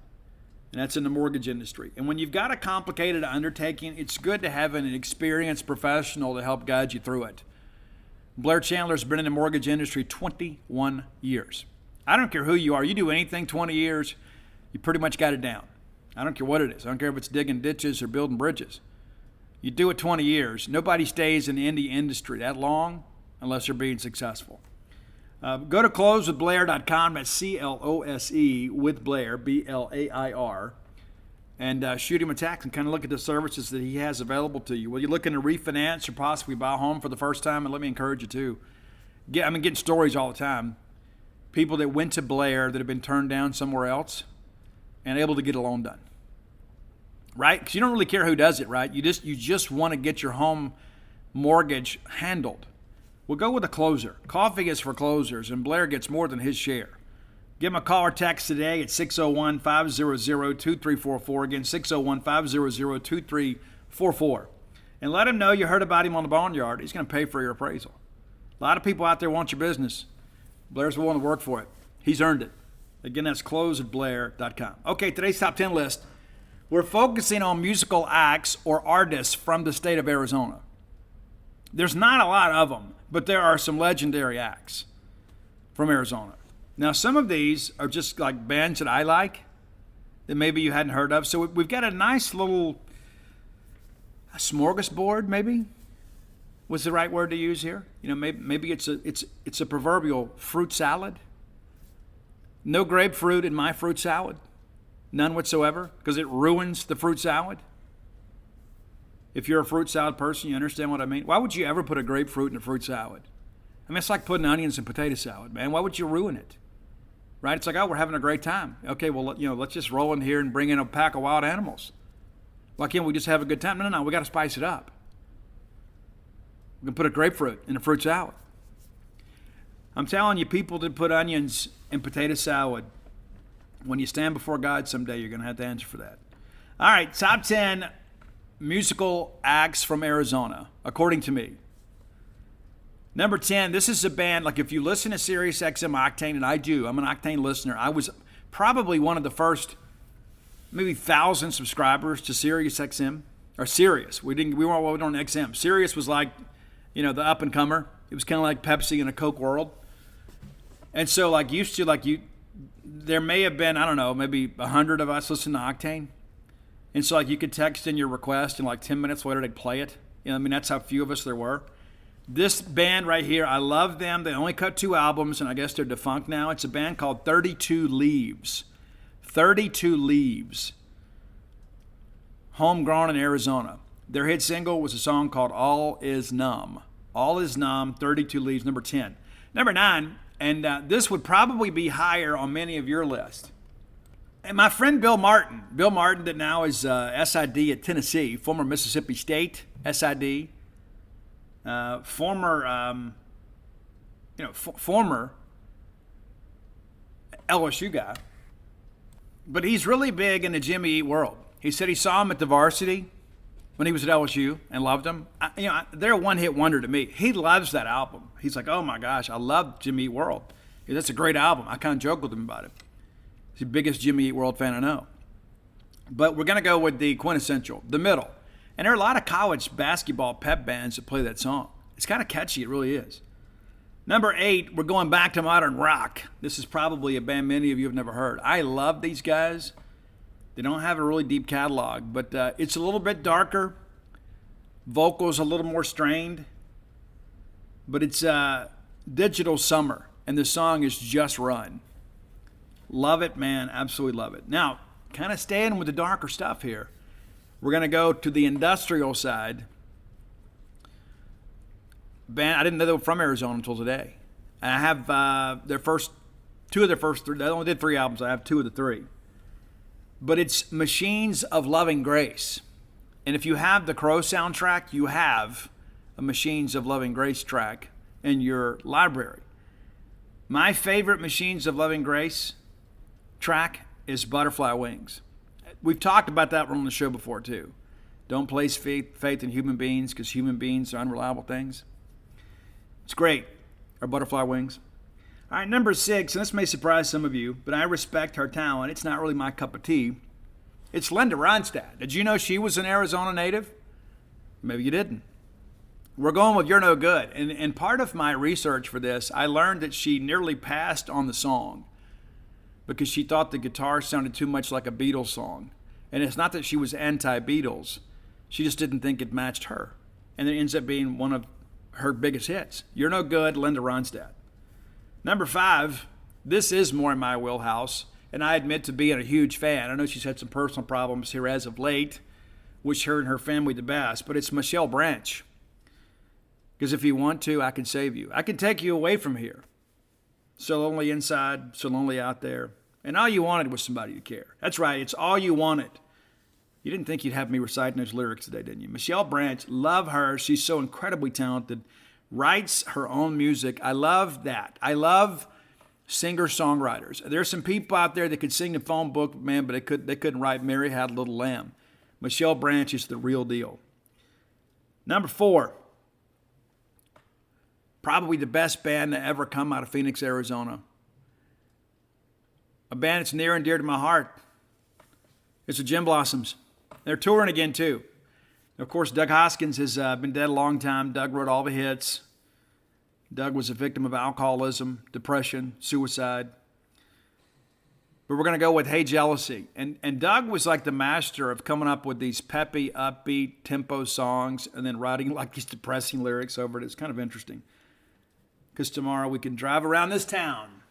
and that's in the mortgage industry. And when you've got a complicated undertaking, it's good to have an experienced professional to help guide you through it. Blair Chandler's been in the mortgage industry 21 years. I don't care who you are. You do anything 20 years, you pretty much got it down. I don't care what it is. I don't care if it's digging ditches or building bridges. You do it 20 years. Nobody stays in the industry that long unless they're being successful. Go to closewithblair.com. That's C-L-O-S-E with Blair, B-L-A-I-R, and shoot him a text and kind of look at the services that he has available to you. Well, you're looking to refinance or possibly buy a home for the first time, and let me encourage you too. Getting stories all the time. People that went to Blair that have been turned down somewhere else and able to get a loan done. Right? Because you don't really care who does it, right? You just want to get your home mortgage handled. We'll go with a closer. Coffee is for closers, and Blair gets more than his share. Give him a call or text today at 601-500-2344. Again, 601-500-2344. And let him know you heard about him on the Boneyard. He's going to pay for your appraisal. A lot of people out there want your business. Blair's willing to work for it. He's earned it. Again, that's closeatblair.com. Okay, today's top 10 list. We're focusing on musical acts or artists from the state of Arizona. There's not a lot of them, but there are some legendary acts from Arizona. Now, some of these are just like bands that I like that maybe you hadn't heard of. So we've got a nice little smorgasbord, maybe was the right word to use here. Maybe it's a proverbial fruit salad. No grapefruit in my fruit salad, none whatsoever, because it ruins the fruit salad. If you're a fruit salad person, you understand what I mean. Why would you ever put a grapefruit in a fruit salad? I mean, it's like putting onions in potato salad, man. Why would you ruin it? Right? It's like, oh, we're having a great time. Okay, well, let's just roll in here and bring in a pack of wild animals. Why can't we just have a good time? No, we got to spice it up. We can put a grapefruit in a fruit salad. I'm telling you, people that put onions in potato salad, when you stand before God someday, you're going to have to answer for that. All right, top 10 musical acts from Arizona, according to me. Number 10, this is a band, like if you listen to Sirius XM Octane, and I do, I'm an Octane listener. I was probably one of the first, maybe 1,000 subscribers to Sirius XM, or Sirius. We weren't on XM. Sirius was like, the up and comer. It was kind of like Pepsi in a Coke world. And so there may have been, I don't know, maybe 100 of us listening to Octane. And so you could text in your request and 10 minutes later they'd play it. That's how few of us there were. This band right here, I love them. They only cut 2 albums, and I guess they're defunct now. It's a band called 32 Leaves. 32 Leaves. Homegrown in Arizona. Their hit single was a song called All Is Numb. All Is Numb, 32 Leaves, number 10. Number 9, and this would probably be higher on many of your lists. And my friend Bill Martin that now is SID at Tennessee, former Mississippi State SID, former LSU guy, but he's really big in the Jimmy Eat world. He said he saw him at the Varsity when he was at LSU and loved him. They're a one-hit wonder to me. He loves that album. He's like, oh my gosh, I love Jimmy Eat World. That's a great album. I kind of joke with him about it. He's the biggest Jimmy Eat World fan I know. But we're going to go with the quintessential, the middle. And there are a lot of college basketball pep bands that play that song. It's kind of catchy. It really is. Number 8, we're going back to modern rock. This is probably a band many of you have never heard. I love these guys. They don't have a really deep catalog, but it's a little bit darker. Vocals a little more strained. But it's Digital Summer, and the song is Just Run. Love it, man. Absolutely love it. Now, kind of staying with the darker stuff here. We're going to go to the industrial side. Band, I didn't know they were from Arizona until today. And I have two of their first 3. They only did 3 albums. I have 2 of the 3. But it's Machines of Loving Grace. And if you have the Crow soundtrack, you have a Machines of Loving Grace track in your library. My favorite Machines of Loving Grace track is Butterfly Wings. We've talked about that on the show before, too. Don't place faith in human beings because human beings are unreliable things. It's great. Our Butterfly Wings. All right, number 6, and this may surprise some of you, but I respect her talent. It's not really my cup of tea. It's Linda Ronstadt. Did you know she was an Arizona native? Maybe you didn't. We're going with You're No Good. And part of my research for this, I learned that she nearly passed on the song because she thought the guitar sounded too much like a Beatles song. And it's not that she was anti-Beatles. She just didn't think it matched her. And it ends up being one of her biggest hits. You're No Good, Linda Ronstadt. Number 5, this is more in my wheelhouse, and I admit to being a huge fan. I know she's had some personal problems here as of late. Wish her and her family the best, but it's Michelle Branch. Because if you want to, I can save you. I can take you away from here. So lonely inside, so lonely out there. And all you wanted was somebody to care. That's right, it's all you wanted. You didn't think you'd have me reciting those lyrics today, didn't you? Michelle Branch, love her. She's so incredibly talented. Writes her own music. I love that. I love singer-songwriters. There's some people out there that could sing the phone book, man, but they couldn't write Mary Had a Little Lamb. Michelle Branch is the real deal. Number 4, probably the best band to ever come out of Phoenix, Arizona. A band that's near and dear to my heart. It's the Gin Blossoms. They're touring again, too. Of course, Doug Hoskins has been dead a long time. Doug wrote all the hits. Doug was a victim of alcoholism, depression, suicide. But we're going to go with Hey Jealousy. And Doug was like the master of coming up with these peppy, upbeat, tempo songs and then writing like these depressing lyrics over it. It's kind of interesting. Because tomorrow we can drive around this town,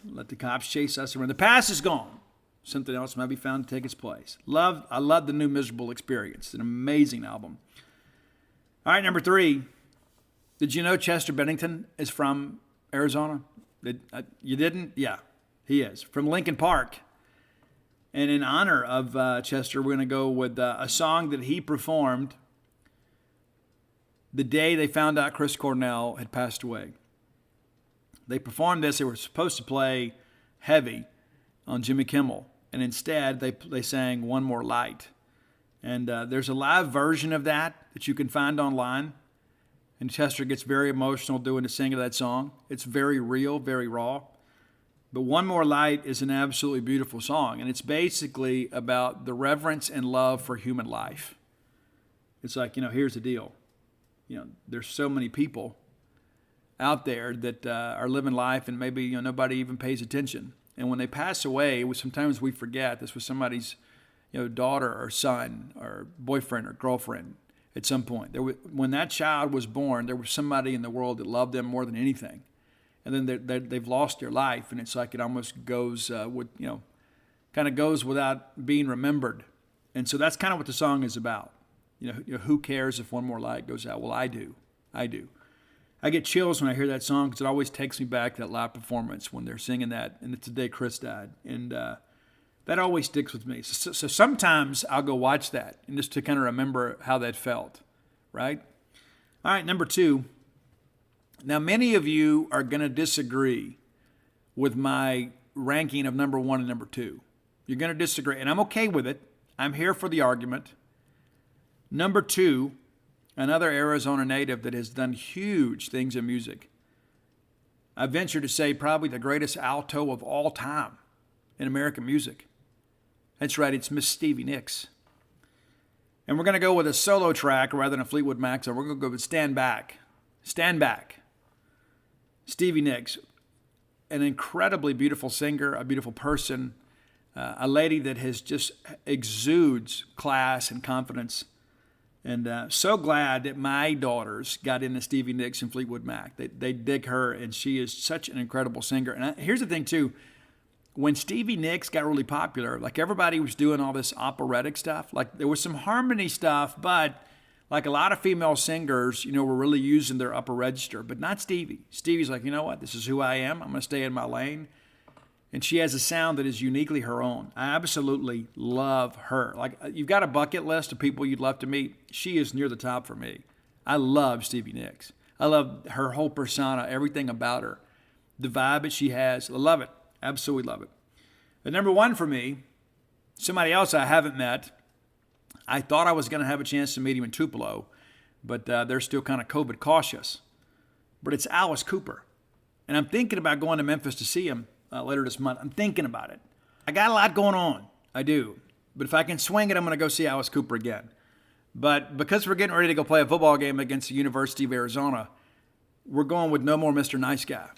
let the cops chase us around. The past is gone. Something else might be found to take its place. I love the new Miserable Experience. It's an amazing album. All right, number 3. Did you know Chester Bennington is from Arizona? You didn't? Yeah, he is. From Lincoln Park. And in honor of Chester, we're going to go with a song that he performed the day they found out Chris Cornell had passed away. They performed this. They were supposed to play Heavy on Jimmy Kimmel, and instead they sang One More Light. And there's a live version of that you can find online. And Chester gets very emotional doing the singing of that song. It's very real, very raw. But One More Light is an absolutely beautiful song, and it's basically about the reverence and love for human life. It's like, here's the deal. There's so many people out there that are living life, and maybe nobody even pays attention. And when they pass away, sometimes we forget this was somebody's daughter or son or boyfriend or girlfriend at some point. When that child was born, there was somebody in the world that loved them more than anything. And then they've lost their life, and it's like it almost goes kind of goes without being remembered. And so that's kind of what the song is about. Who cares if one more light goes out? Well, I do. I get chills when I hear that song because it always takes me back to that live performance when they're singing that, and it's the day Chris died. And that always sticks with me. So sometimes I'll go watch that and just to kind of remember how that felt, right? All right, number 2. Now, many of you are going to disagree with my ranking of number 1 and number 2. You're going to disagree, and I'm okay with it. I'm here for the argument. Number 2, another Arizona native that has done huge things in music. I venture to say probably the greatest alto of all time in American music. That's right, it's Miss Stevie Nicks. And we're going to go with a solo track rather than a Fleetwood Mac, so we're going to go with Stand Back. Stand Back. Stevie Nicks, an incredibly beautiful singer, a beautiful person, a lady that has just exudes class and confidence. And so glad that my daughters got into Stevie Nicks and Fleetwood Mac. They dig her, and she is such an incredible singer. And here's the thing, too. When Stevie Nicks got really popular, like everybody was doing all this operatic stuff. Like there was some harmony stuff, but like a lot of female singers, were really using their upper register, but not Stevie. Stevie's like, you know what? This is who I am. I'm going to stay in my lane. And she has a sound that is uniquely her own. I absolutely love her. Like, you've got a bucket list of people you'd love to meet. She is near the top for me. I love Stevie Nicks. I love her whole persona, everything about her. The vibe that she has. I love it. Absolutely love it. But number 1 for me, somebody else I haven't met. I thought I was going to have a chance to meet him in Tupelo, but they're still kind of COVID cautious. But it's Alice Cooper. And I'm thinking about going to Memphis to see him later this month. I'm thinking about it. I got a lot going on. I do. But if I can swing it, I'm going to go see Alice Cooper again. But because we're getting ready to go play a football game against the University of Arizona, we're going with no more Mr. Nice Guy.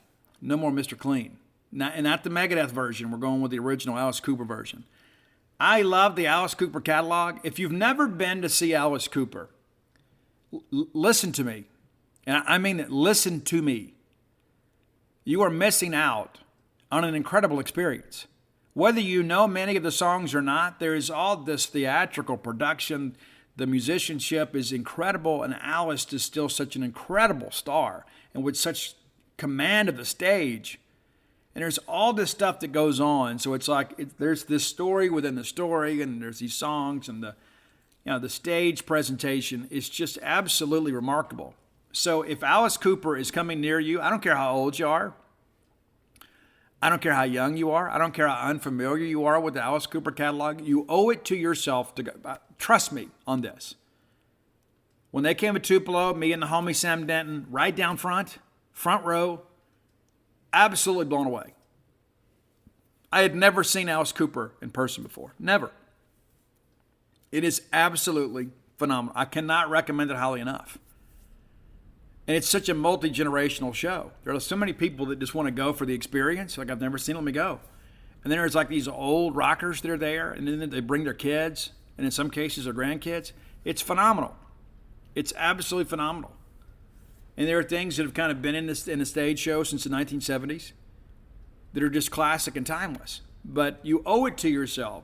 No more Mr. Clean. Not the Megadeth version. We're going with the original Alice Cooper version. I love the Alice Cooper catalog. If you've never been to see Alice Cooper, listen to me. And I mean, listen to me. You are missing out on an incredible experience. Whether you know many of the songs or not, there is all this theatrical production. The musicianship is incredible, and Alice is still such an incredible star and with such command of the stage. And there's all this stuff that goes on. So it's like there's this story within the story, and there's these songs, and the stage presentation is just absolutely remarkable. So if Alice Cooper is coming near you, I don't care how old you are. I don't care how young you are. I don't care how unfamiliar you are with the Alice Cooper catalog. You owe it to yourself to go. Trust me on this. When they came to Tupelo, me and the homie Sam Denton, right down front row, absolutely blown away. I had never seen Alice Cooper in person before. Never. It is absolutely phenomenal. I cannot recommend it highly enough. And it's such a multi-generational show. There are so many people that just want to go for the experience. Like, I've never seen them, let me go. And then there's like these old rockers that are there, and then they bring their kids, and in some cases their grandkids. It's phenomenal. It's absolutely phenomenal. And there are things that have kind of been in the stage show since the 1970s that are just classic and timeless. But you owe it to yourself,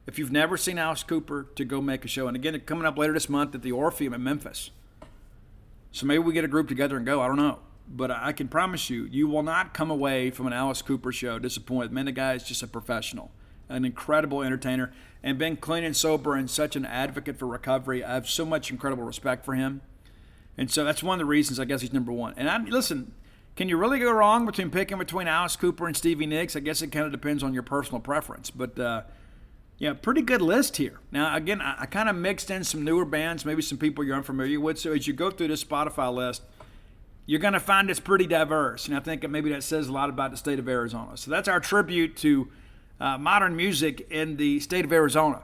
if you've never seen Alice Cooper, to go make a show. And again, coming up later this month at the Orpheum in Memphis. So maybe we get a group together and go. I don't know. But I can promise you, you will not come away from an Alice Cooper show disappointed. Man, the guy is just a professional, an incredible entertainer, and been clean and sober and such an advocate for recovery. I have so much incredible respect for him. And so that's one of the reasons I guess he's number one. And listen, can you really go wrong picking between Alice Cooper and Stevie Nicks? I guess it kind of depends on your personal preference. But, pretty good list here. Now, again, I kind of mixed in some newer bands, maybe some people you're unfamiliar with. So as you go through this Spotify list, you're going to find it's pretty diverse. And I think maybe that says a lot about the state of Arizona. So that's our tribute to modern music in the state of Arizona.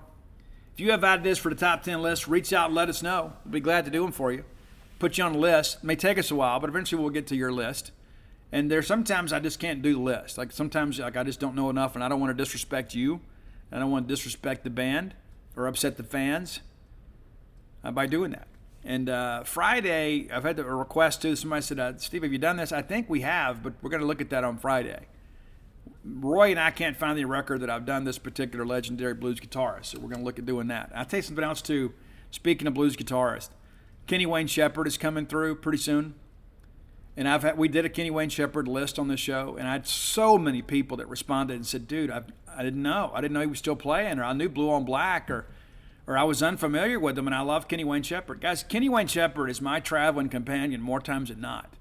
If you have ideas for the top 10 list, reach out and let us know. We'll be glad to do them for you. Put you on the list. It may take us a while, but eventually we'll get to your list. And there's sometimes I just can't do the list. Like sometimes I just don't know enough, and I don't want to disrespect you. I don't want to disrespect the band or upset the fans by doing that. And Friday, I've had a request too. Somebody said, Steve, have you done this? I think we have, but we're going to look at that on Friday. Roy and I can't find the record that I've done this particular legendary blues guitarist, so we're going to look at doing that. I'll tell you something else too. Speaking of blues guitarist, Kenny Wayne Shepherd is coming through pretty soon. And we did a Kenny Wayne Shepherd list on this show, and I had so many people that responded and said, dude, I didn't know. I didn't know he was still playing, or I knew Blue on Black, or I was unfamiliar with him, and I love Kenny Wayne Shepherd. Guys, Kenny Wayne Shepherd is my traveling companion more times than not.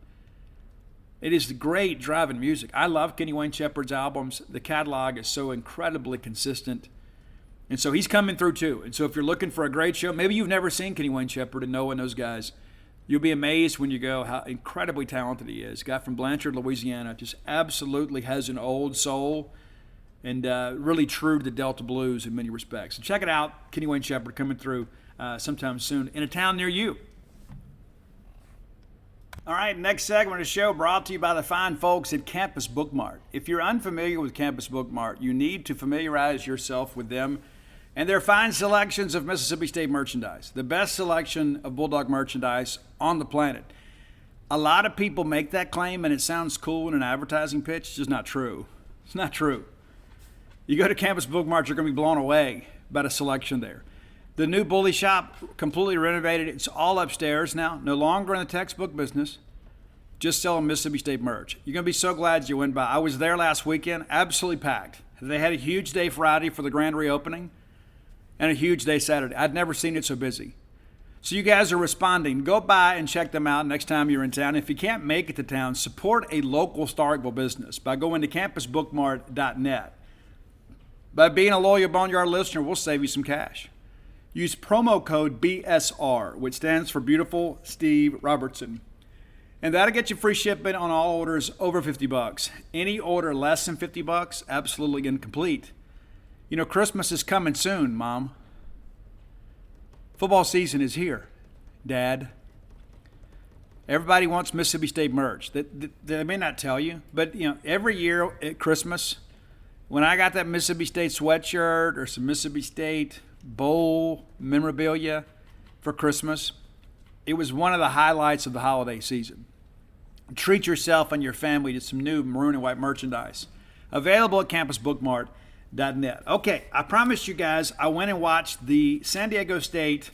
It is great driving music. I love Kenny Wayne Shepherd's albums. The catalog is so incredibly consistent. And so he's coming through too. And so if you're looking for a great show, maybe you've never seen Kenny Wayne Shepherd and knowing those guys, you'll be amazed when you go how incredibly talented he is. Guy from Blanchard, Louisiana, just absolutely has an old soul and really true to the Delta Blues in many respects. So check it out, Kenny Wayne Shepherd coming through sometime soon in a town near you. All right, next segment of the show brought to you by the fine folks at Campus Bookmart. If you're unfamiliar with Campus Bookmart, you need to familiarize yourself with them and their fine selections of Mississippi State merchandise, the best selection of Bulldog merchandise on the planet. A lot of people make that claim, and it sounds cool in an advertising pitch. It's just not true. It's not true. You go to Campus Bookmart, you're going to be blown away by the selection there. The new Bully Shop, completely renovated. It's all upstairs now, no longer in the textbook business, just selling Mississippi State merch. You're going to be so glad you went by. I was there last weekend, absolutely packed. They had a huge day Friday for the grand reopening and a huge day Saturday. I'd never seen it so busy. So you guys are responding. Go by and check them out next time you're in town. If you can't make it to town, support a local Starkville business by going to campusbookmart.net. By being a loyal Boneyard listener, we'll save you some cash. Use promo code BSR, which stands for Beautiful Steve Robertson. And that'll get you free shipping on all orders over $50. Any order less than $50, absolutely incomplete. You know, Christmas is coming soon, Mom. Football season is here, Dad. Everybody wants Mississippi State merch. They may not tell you, but you know, every year at Christmas, when I got that Mississippi State sweatshirt or some Mississippi State bowl memorabilia for Christmas, it was one of the highlights of the holiday season. Treat yourself and your family to some new maroon and white merchandise. Available at campusbookmart.net. Okay, I promised you guys I went and watched the San Diego State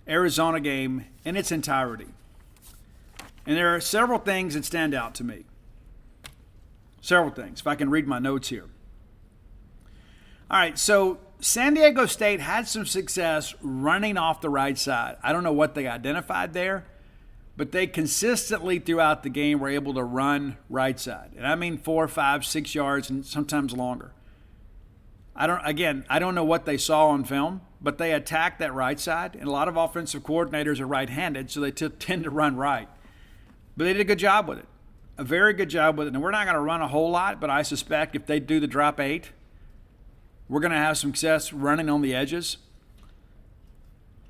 Arizona game in its entirety. And there are several things that stand out to me. Several things, if I can read my notes here. All right, so San Diego State had some success running off the right side. I don't know what they identified there, but they consistently throughout the game were able to run right side. And I mean 4, 5, 6 yards and sometimes longer. I don't know what they saw on film, but they attacked that right side. And a lot of offensive coordinators are right-handed, so they tend to run right. But they did a good job with it, a very good job with it. And we're not going to run a whole lot, but I suspect if they do the drop 8, we're going to have some success running on the edges.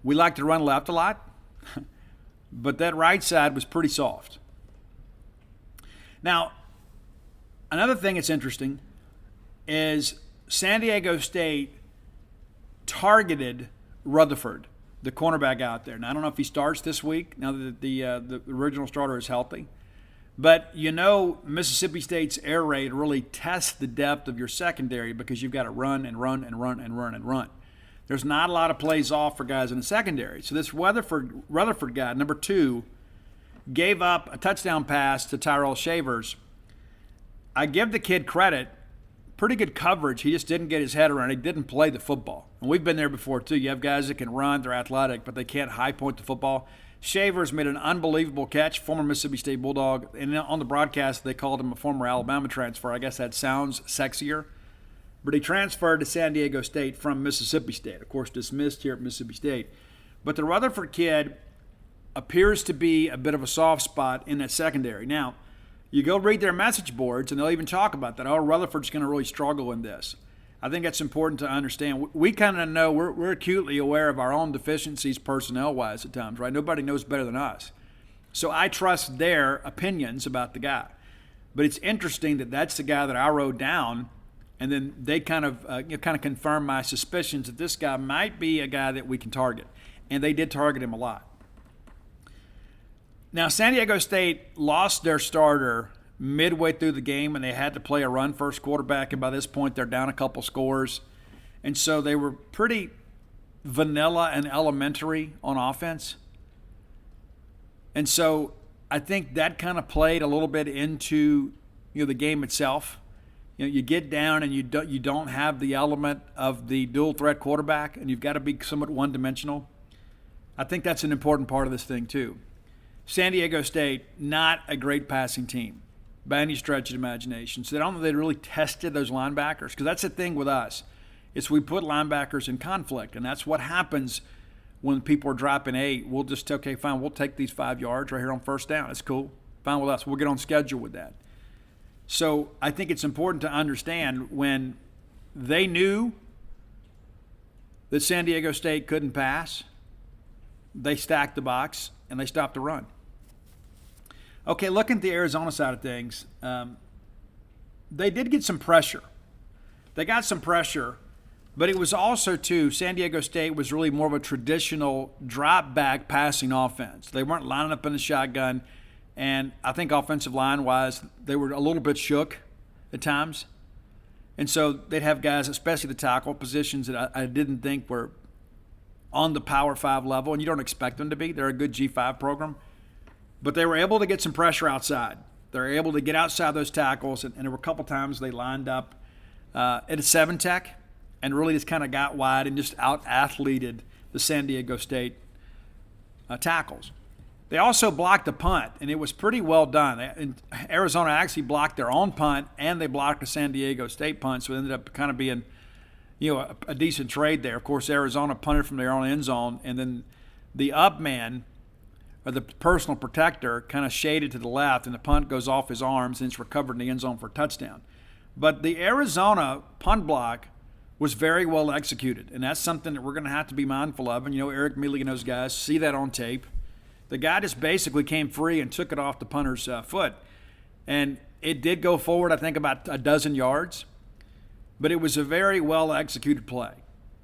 We like to run left a lot, but that right side was pretty soft. Now, another thing that's interesting is San Diego State targeted Rutherford, the cornerback out there. Now, I don't know if he starts this week now that the original starter is healthy. But you know Mississippi State's air raid really tests the depth of your secondary because you've got to run and run and run and run and run. There's not a lot of plays off for guys in the secondary. So this Rutherford guy, number 2, gave up a touchdown pass to Tyrell Shavers. I give the kid credit. Pretty good coverage. He just didn't get his head around it. He didn't play the football. And we've been there before, too. You have guys that can run, they're athletic, but they can't high point the football. Shavers made an unbelievable catch, former Mississippi State Bulldog, and on the broadcast they called him a former Alabama transfer. I guess that sounds sexier. But he transferred to San Diego State from Mississippi State, of course dismissed here at Mississippi State. But the Rutherford kid appears to be a bit of a soft spot in that secondary. Now, you go read their message boards, and they'll even talk about that. Oh, Rutherford's going to really struggle in this. I think that's important to understand. We kind of know, we're acutely aware of our own deficiencies personnel-wise at times, right? Nobody knows better than us. So I trust their opinions about the guy. But it's interesting that that's the guy that I wrote down, and then they kind of confirmed my suspicions that this guy might be a guy that we can target. And they did target him a lot. Now, San Diego State lost their starter midway through the game, and they had to play a run-first quarterback, and by this point they're down a couple scores. And so they were pretty vanilla and elementary on offense. And so I think that kind of played a little bit into the game itself. You get down and you don't have the element of the dual-threat quarterback, and you've got to be somewhat one-dimensional. I think that's an important part of this thing too. San Diego State, not a great passing team by any stretch of imagination. So I don't know if they really tested those linebackers, because that's the thing with us. Is we put linebackers in conflict, and that's what happens when people are dropping 8. We'll just, okay, fine, we'll take these 5 yards right here on first down. It's cool. Fine with us. We'll get on schedule with that. So I think it's important to understand when they knew that San Diego State couldn't pass, they stacked the box and they stopped the run. Okay, looking at the Arizona side of things, they did get some pressure. They got some pressure, but it was also, too, San Diego State was really more of a traditional drop-back passing offense. They weren't lining up in the shotgun, and I think offensive line-wise, they were a little bit shook at times. And so they'd have guys, especially the tackle positions, that I didn't think were on the Power 5 level, and you don't expect them to be. They're a good G5 program. But they were able to get some pressure outside. They were able to get outside those tackles, and there were a couple times they lined up at a 7-tech and really just kind of got wide and just out-athleted the San Diego State tackles. They also blocked a punt, and it was pretty well done. Arizona actually blocked their own punt, and they blocked a San Diego State punt, so it ended up kind of being a decent trade there. Of course, Arizona punted from their own end zone, and then the up man, or the personal protector, kind of shaded to the left, and the punt goes off his arms, and it's recovered in the end zone for a touchdown. But the Arizona punt block was very well executed, and that's something that we're going to have to be mindful of. And, Eric Mealy and those guys see that on tape. The guy just basically came free and took it off the punter's foot. And it did go forward, I think, about a dozen yards. But it was a very well-executed play,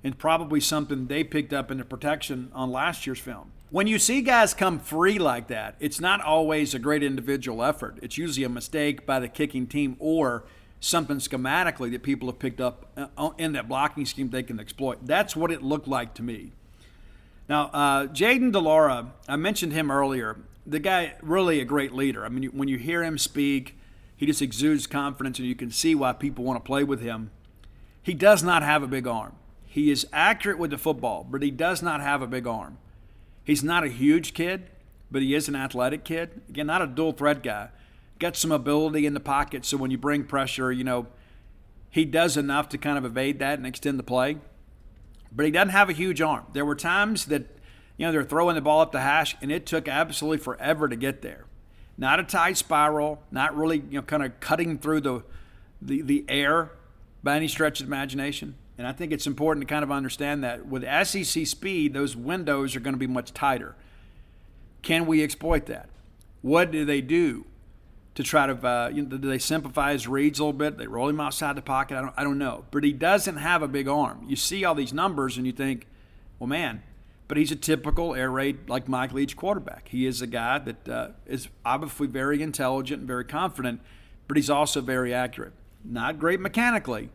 and probably something they picked up in the protection on last year's film. When you see guys come free like that, it's not always a great individual effort. It's usually a mistake by the kicking team or something schematically that people have picked up in that blocking scheme they can exploit. That's what it looked like to me. Now, Jayden Delaura, I mentioned him earlier. The guy, really a great leader. I mean, when you hear him speak, he just exudes confidence, and you can see why people want to play with him. He does not have a big arm. He is accurate with the football, but he does not have a big arm. He's not a huge kid, but he is an athletic kid. Again, not a dual threat guy. Got some ability in the pocket, so when you bring pressure, he does enough to kind of evade that and extend the play. But he doesn't have a huge arm. There were times that, they're throwing the ball up the hash, and it took absolutely forever to get there. Not a tight spiral, not really, kind of cutting through the air by any stretch of imagination. And I think it's important to kind of understand that with SEC speed, those windows are going to be much tighter. Can we exploit that? What do they do to try to, do they simplify his reads a little bit? They roll him outside the pocket? I don't know. But he doesn't have a big arm. You see all these numbers and you think, well, man, but he's a typical air raid like Mike Leach quarterback. He is a guy that is obviously very intelligent and very confident, but he's also very accurate. Not great mechanically.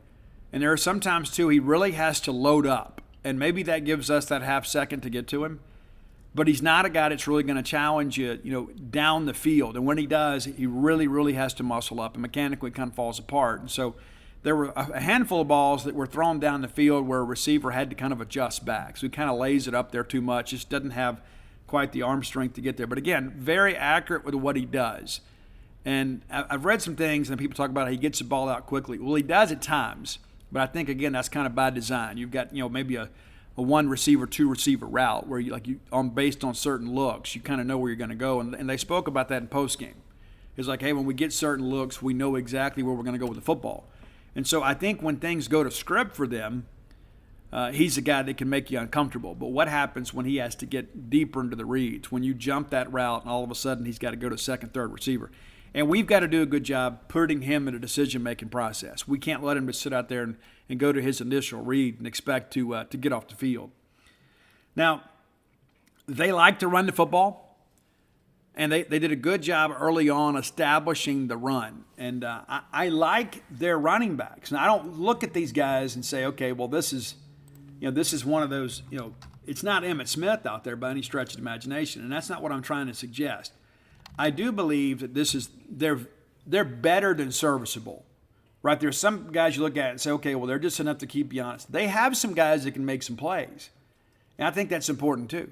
And there are sometimes, too, he really has to load up. And maybe that gives us that half second to get to him. But he's not a guy that's really going to challenge you, down the field. And when he does, he really, really has to muscle up and mechanically kind of falls apart. And so there were a handful of balls that were thrown down the field where a receiver had to kind of adjust back. So he kind of lays it up there too much. Just doesn't have quite the arm strength to get there. But again, very accurate with what he does. And I've read some things, and people talk about how he gets the ball out quickly. Well, he does at times, but I think, again, that's kind of by design. You've got, maybe a one receiver, two receiver route where based on certain looks, you kind of know where you're going to go. And they spoke about that in postgame. It's like, hey, when we get certain looks, we know exactly where we're going to go with the football. And so I think when things go to script for them, he's a guy that can make you uncomfortable. But what happens when he has to get deeper into the reads, when you jump that route and all of a sudden he's got to go to second, third receiver? And we've got to do a good job putting him in a decision-making process. We can't let him just sit out there and go to his initial read and expect to get off the field. Now, they like to run the football, and they did a good job early on establishing the run. And I like their running backs. And I don't look at these guys and say, okay, well, this is one of those, it's not Emmitt Smith out there by any stretch of the imagination. And that's not what I'm trying to suggest. I do believe that they're better than serviceable, right? There's some guys you look at and say, okay, well, they're just enough to keep you honest. They have some guys that can make some plays, and I think that's important too.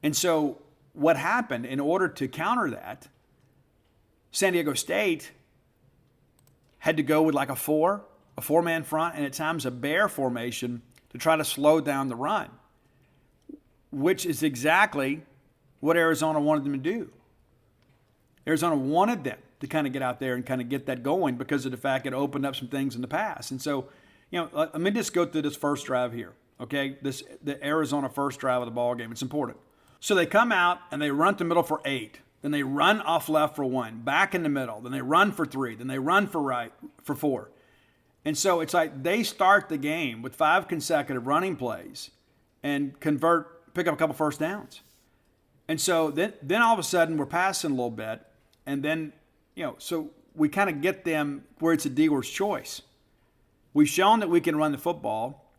And so what happened in order to counter that, San Diego State had to go with like a four-man front, and at times a bear formation to try to slow down the run, which is exactly what Arizona wanted them to do. Arizona wanted them to kind of get out there and kind of get that going because of the fact it opened up some things in the past. And so, let me just go through this first drive here, okay? The Arizona first drive of the ball game. It's important. So they come out and they run to the middle for 8. Then they run off left for 1, back in the middle. Then they run for 3. Then they run for right for 4. And so it's like they start the game with 5 consecutive running plays and pick up a couple first downs. And so then all of a sudden we're passing a little bit. And then, so we kind of get them where it's a dealer's choice. We've shown that we can run the football,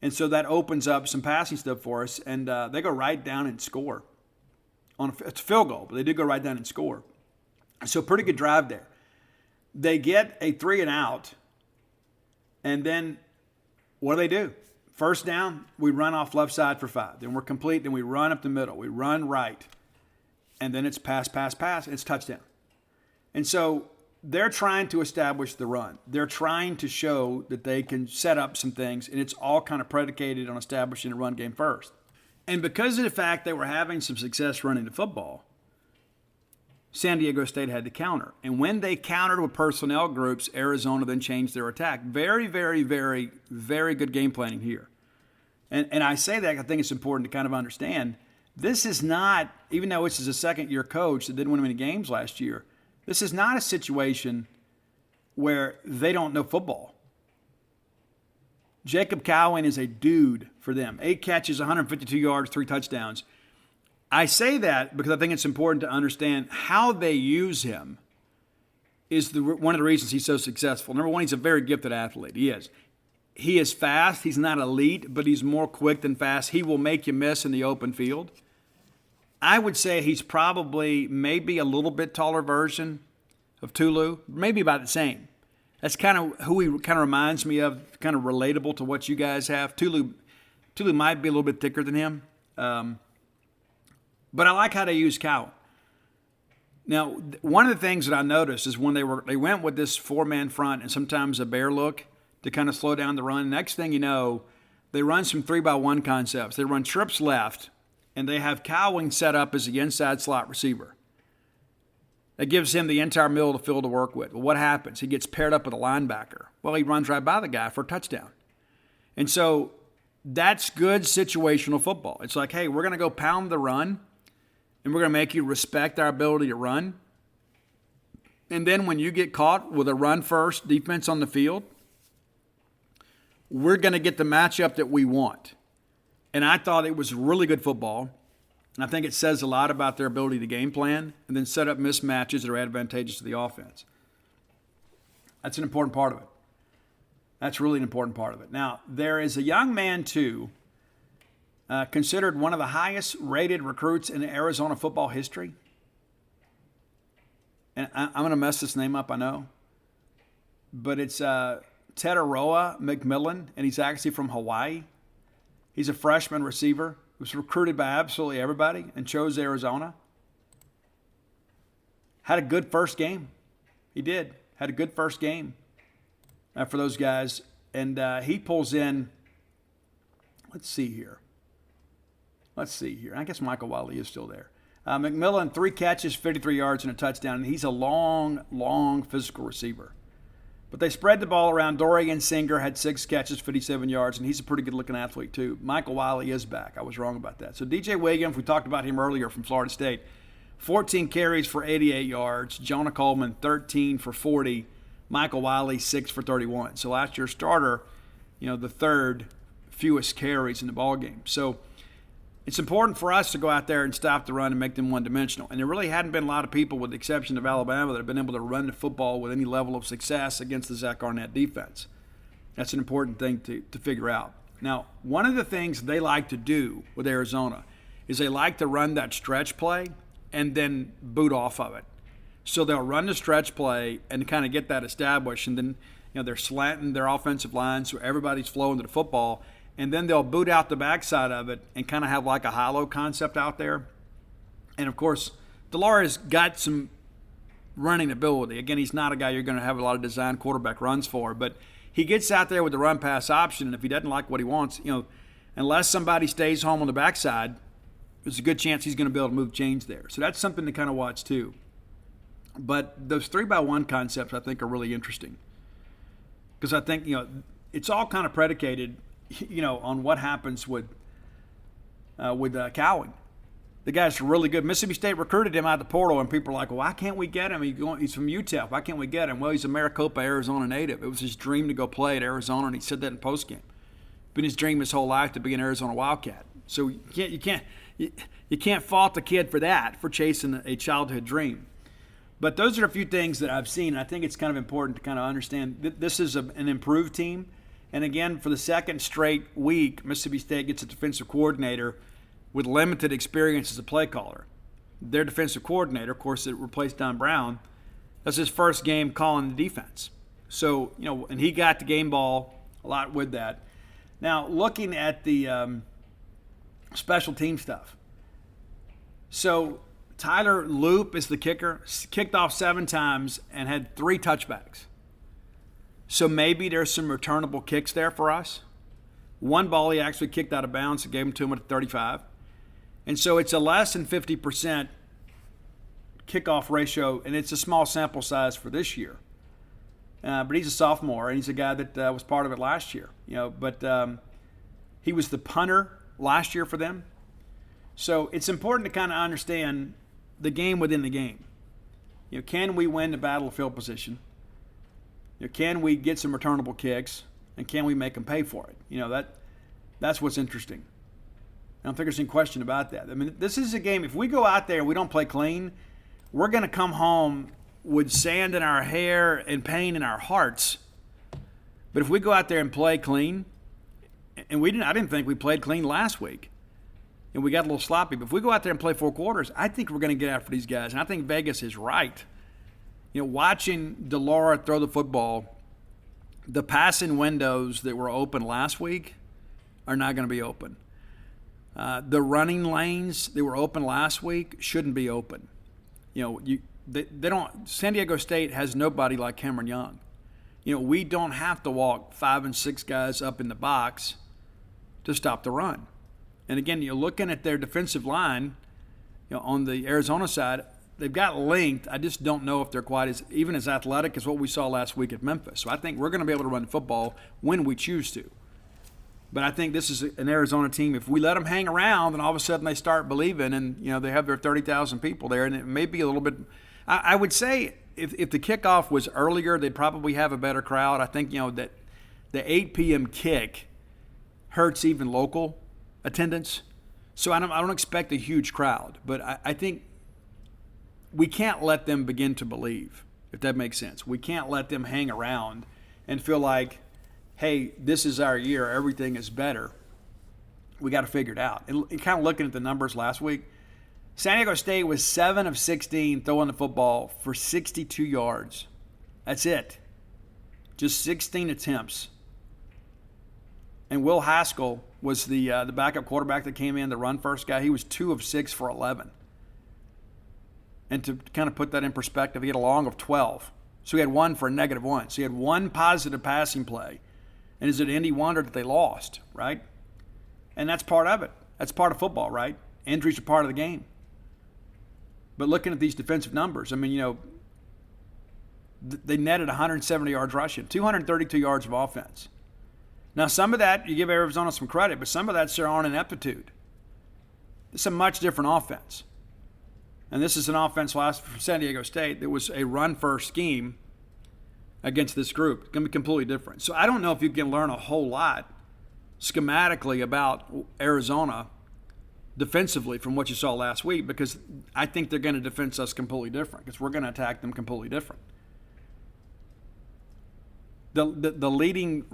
and so that opens up some passing stuff for us, and they go right down and score. It's a field goal, but they do go right down and score. So pretty good drive there. They get a 3 and out, and then what do? First down, we run off left side for 5. Then we're complete, then we run up the middle. We run right, and then it's pass, and it's touchdown. And so they're trying to establish the run. They're trying to show that they can set up some things, and it's all kind of predicated on establishing a run game first. And because of the fact they were having some success running the football, San Diego State had to counter. And when they countered with personnel groups, Arizona then changed their attack. Very, very, very, very good game planning here. And I say that I think it's important to kind of understand. This is not, even though this is a second-year coach that didn't win many games last year, this is not a situation where they don't know football. Jacob Cowen is a dude for them. 8 catches, 152 yards, 3 touchdowns. I say that because I think it's important to understand how they use him is one of the reasons he's so successful. Number one, he's a very gifted athlete. He is. He is fast. He's not elite, but he's more quick than fast. He will make you miss in the open field. I would say he's probably maybe a little bit taller version of Tulu, maybe about the same. That's kind of who he kind of reminds me of, kind of relatable to what you guys have. Tulu might be a little bit thicker than him, but I like how they use Cowan. Now, one of the things that I noticed is when they went with this 4-man front and sometimes a bear look to kind of slow down the run. Next thing you know, they run some 3-by-1 concepts. They run trips left, and they have Cowan set up as the inside slot receiver. That gives him the entire middle of the field to work with. Well, what happens? He gets paired up with a linebacker. Well, he runs right by the guy for a touchdown. And so that's good situational football. It's like, hey, we're going to go pound the run, and we're going to make you respect our ability to run. And then when you get caught with a run-first defense on the field, we're going to get the matchup that we want. And I thought it was really good football. And I think it says a lot about their ability to game plan and then set up mismatches that are advantageous to the offense. That's an important part of it. That's really an important part of it. Now, there is a young man, too, considered one of the highest rated recruits in Arizona football history. And I'm going to mess this name up, I know. But it's Tedaroa Macmillan, and he's actually from Hawaii. He's a freshman receiver. was recruited by absolutely everybody and chose Arizona. Had a good first game. He did. Had a good first game for those guys. And he pulls in, let's see here. I guess Michael Wiley is still there. Macmillan, 3 catches, 53 yards, and a touchdown. And he's a long physical receiver. But they spread the ball around. Dorian Singer had 6 catches, 57 yards, and he's a pretty good-looking athlete too. Michael Wiley is back. I was wrong about that. So DJ Williams, we talked about him earlier from Florida State, 14 carries for 88 yards. Jonah Coleman, 13 for 40. Michael Wiley, 6 for 31. So last year's starter, the third fewest carries in the ballgame. So it's important for us to go out there and stop the run and make them one-dimensional. And there really hadn't been a lot of people, with the exception of Alabama, that have been able to run the football with any level of success against the Zach Arnett defense. That's an important thing to figure out. Now, one of the things they like to do with Arizona is they like to run that stretch play and then boot off of it. So they'll run the stretch play and kind of get that established, and then they're slanting their offensive line so everybody's flowing to the football. And then they'll boot out the backside of it and kind of have like a hollow concept out there. And, of course, Delaura's got some running ability. Again, he's not a guy you're going to have a lot of design quarterback runs for. But he gets out there with the run-pass option, and if he doesn't like what he wants, unless somebody stays home on the backside, there's a good chance he's going to be able to move chains there. So that's something to kind of watch too. But those 3-by-1 concepts I think are really interesting. Because I think, it's all kind of predicated – on what happens with Cowan. The guy's really good. Mississippi State recruited him out of the portal, and people are like, well, why can't we get him? He's from UTEP. Why can't we get him? Well, he's a Maricopa, Arizona native. It was his dream to go play at Arizona, and he said that in postgame. Been his dream his whole life to be an Arizona Wildcat. So you can't fault the kid for that, for chasing a childhood dream. But those are a few things that I've seen. I think it's kind of important to kind of understand this is an improved team. And again, for the second straight week, Mississippi State gets a defensive coordinator with limited experience as a play caller. Their defensive coordinator, of course, that replaced Don Brown, that's his first game calling the defense. So, and he got the game ball a lot with that. Now, looking at the special team stuff. So, Tyler Loop is the kicker, kicked off 7 times and had 3 touchbacks. So maybe there's some returnable kicks there for us. One ball he actually kicked out of bounds and gave him to him at 35. And so it's a less than 50% kickoff ratio, and it's a small sample size for this year. But he's a sophomore, and he's a guy that was part of it last year. But he was the punter last year for them. So it's important to kind of understand the game within the game. Can we win the battle of field position? Can we get some returnable kicks, and can we make them pay for it? That's what's interesting. I don't think there's any question about that. I mean, this is a game, if we go out there and we don't play clean, we're going to come home with sand in our hair and pain in our hearts. But if we go out there and play clean, and I didn't think we played clean last week, and we got a little sloppy, but if we go out there and play 4 quarters, I think we're going to get after these guys, and I think Vegas is right. Watching Delaura throw the football, the passing windows that were open last week are not going to be open. The running lanes that were open last week shouldn't be open. They don't. San Diego State has nobody like Cameron Young. We don't have to walk 5 and 6 guys up in the box to stop the run. And again, you're looking at their defensive line. On the Arizona side, they've got length. I just don't know if they're quite as athletic as what we saw last week at Memphis. So I think we're going to be able to run the football when we choose to. But I think this is an Arizona team. If we let them hang around, then all of a sudden they start believing, and they have their 30,000 people there, and it may be a little bit. I would say if the kickoff was earlier, they'd probably have a better crowd. I think that the 8 p.m. kick hurts even local attendance. So I don't expect a huge crowd, but I think we can't let them begin to believe, if that makes sense. We can't let them hang around and feel like, hey, this is our year, everything is better. We got to figure it out. And kind of looking at the numbers last week, San Diego State was 7 of 16 throwing the football for 62 yards. That's it. Just 16 attempts. And Will Haskell was the backup quarterback that came in, the run first guy. He was 2 of 6 for 11. And to kind of put that in perspective, he had a long of 12. So he had 1 for a -1. So he had 1 positive passing play. And is it any wonder that they lost, right? And that's part of it. That's part of football, right? Injuries are part of the game. But looking at these defensive numbers, I mean, they netted 170 yards rushing, 232 yards of offense. Now, some of that, you give Arizona some credit, but some of that's their own ineptitude. It's a much different offense. And this is an offense last from San Diego State that was a run-first scheme against this group. It's going to be completely different. So I don't know if you can learn a whole lot schematically about Arizona defensively from what you saw last week, because I think they're going to defend us completely different because we're going to attack them completely different. The leading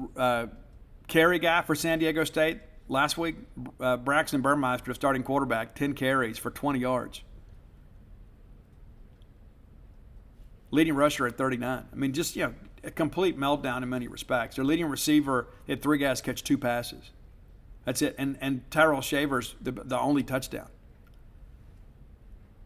carry guy for San Diego State last week, Braxton Burmeister, starting quarterback, 10 carries for 20 yards. Leading rusher at 39. I mean, just, a complete meltdown in many respects. Their leading receiver, they had 3 guys catch 2 passes. That's it. And Tyrell Shavers, the only touchdown.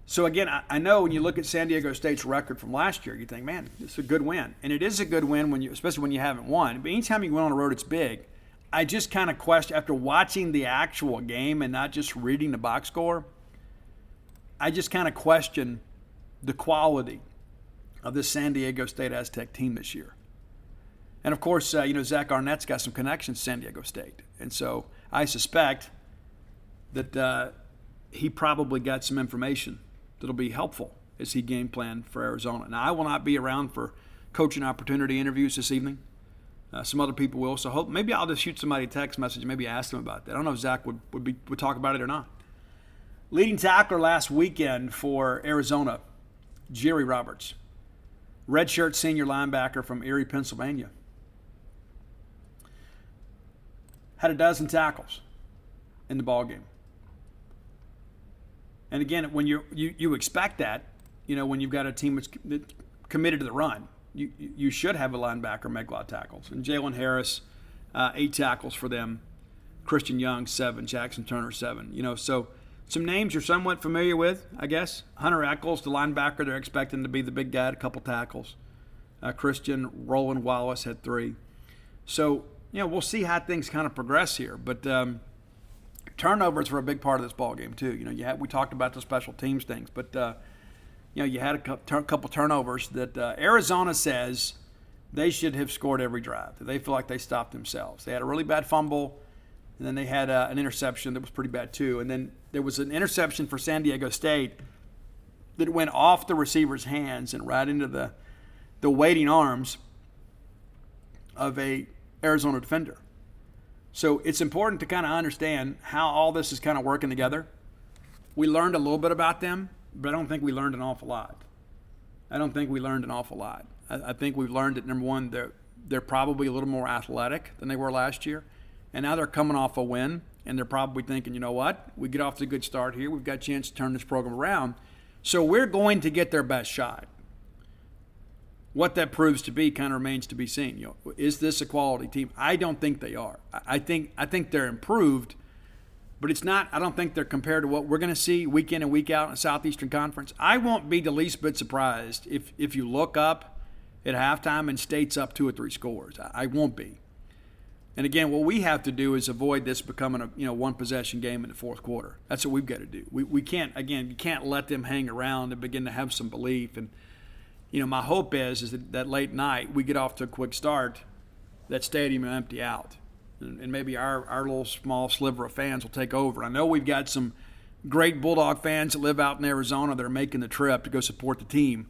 So, again, I know when you look at San Diego State's record from last year, you think, man, it's a good win. And it is a good win, especially when you haven't won. But anytime you win on the road, it's big. I just kind of question, after watching the actual game and not just reading the box score, I just kind of question the quality of this San Diego State Aztec team this year. And, of course, Zach Arnett's got some connections to San Diego State. And so I suspect that he probably got some information that'll be helpful as he game plan for Arizona. Now, I will not be around for coaching opportunity interviews this evening. Some other people will. So maybe I'll just shoot somebody a text message and maybe ask them about that. I don't know if Zach would talk about it or not. Leading tackler last weekend for Arizona, Jerry Roberts. Redshirt senior linebacker from Erie, Pennsylvania. Had a dozen tackles in the ballgame. And again, when you expect that, when you've got a team that's committed to the run, you should have a linebacker make a lot of tackles. And Jalen Harris, 8 tackles for them. Christian Young, 7. Jackson Turner, 7. So some names you're somewhat familiar with, I guess. Hunter Eccles, the linebacker, they're expecting to be the big guy, a couple tackles. Christian Roland Wallace had 3. So, we'll see how things kind of progress here. But turnovers were a big part of this ball game too. We talked about the special teams things, but you had a couple turnovers that Arizona says they should have scored every drive. They feel like they stopped themselves. They had a really bad fumble, and then they had an interception that was pretty bad too. And then there was an interception for San Diego State that went off the receiver's hands and right into the waiting arms of a Arizona defender. So it's important to kind of understand how all this is kind of working together. We learned a little bit about them, but I don't think we learned an awful lot. I think we've learned that, number one, they're probably a little more athletic than they were last year. And now they're coming off a win, and they're probably thinking, you know what? We get off to a good start here. We've got a chance to turn this program around. So we're going to get their best shot. What that proves to be kind of remains to be seen. Is this a quality team? I don't think they are. I think they're improved, but it's not. I don't think they're compared to what we're going to see week in and week out in the Southeastern Conference. I won't be the least bit surprised if you look up at halftime and State's up 2 or 3 scores. I won't be. And again, what we have to do is avoid this becoming a one possession game in the fourth quarter. That's what we've got to do. We can't, again, you can't let them hang around and begin to have some belief. And my hope is that late night we get off to a quick start, that stadium will empty out, and maybe our little small sliver of fans will take over. I know we've got some great Bulldog fans that live out in Arizona that are making the trip to go support the team.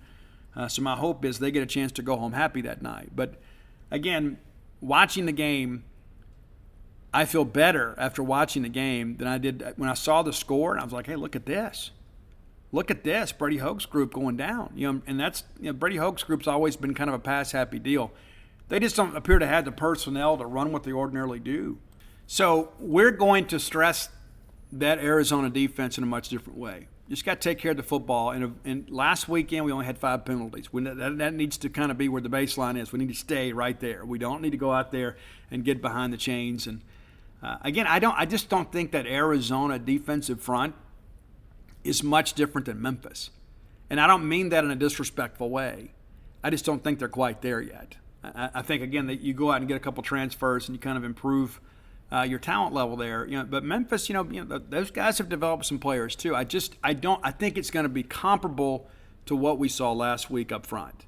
So my hope is they get a chance to go home happy that night. But again, watching the game, I feel better after watching the game than I did when I saw the score, and I was like, hey, look at this. Look at this, Brady Hoke's group going down. And that's, Brady Hoke's group's always been kind of a pass-happy deal. They just don't appear to have the personnel to run what they ordinarily do. So we're going to stress that Arizona defense in a much different way. Just got to take care of the football. And last weekend we only had 5 penalties. That needs to kind of be where the baseline is. We need to stay right there. We don't need to go out there and get behind the chains. And Again, I just don't think that Arizona defensive front is much different than Memphis. And I don't mean that in a disrespectful way. I just don't think they're quite there yet. I think, again, that you go out and get a couple transfers and you kind of improve your talent level there. But Memphis, those guys have developed some players too. I think it's going to be comparable to what we saw last week up front.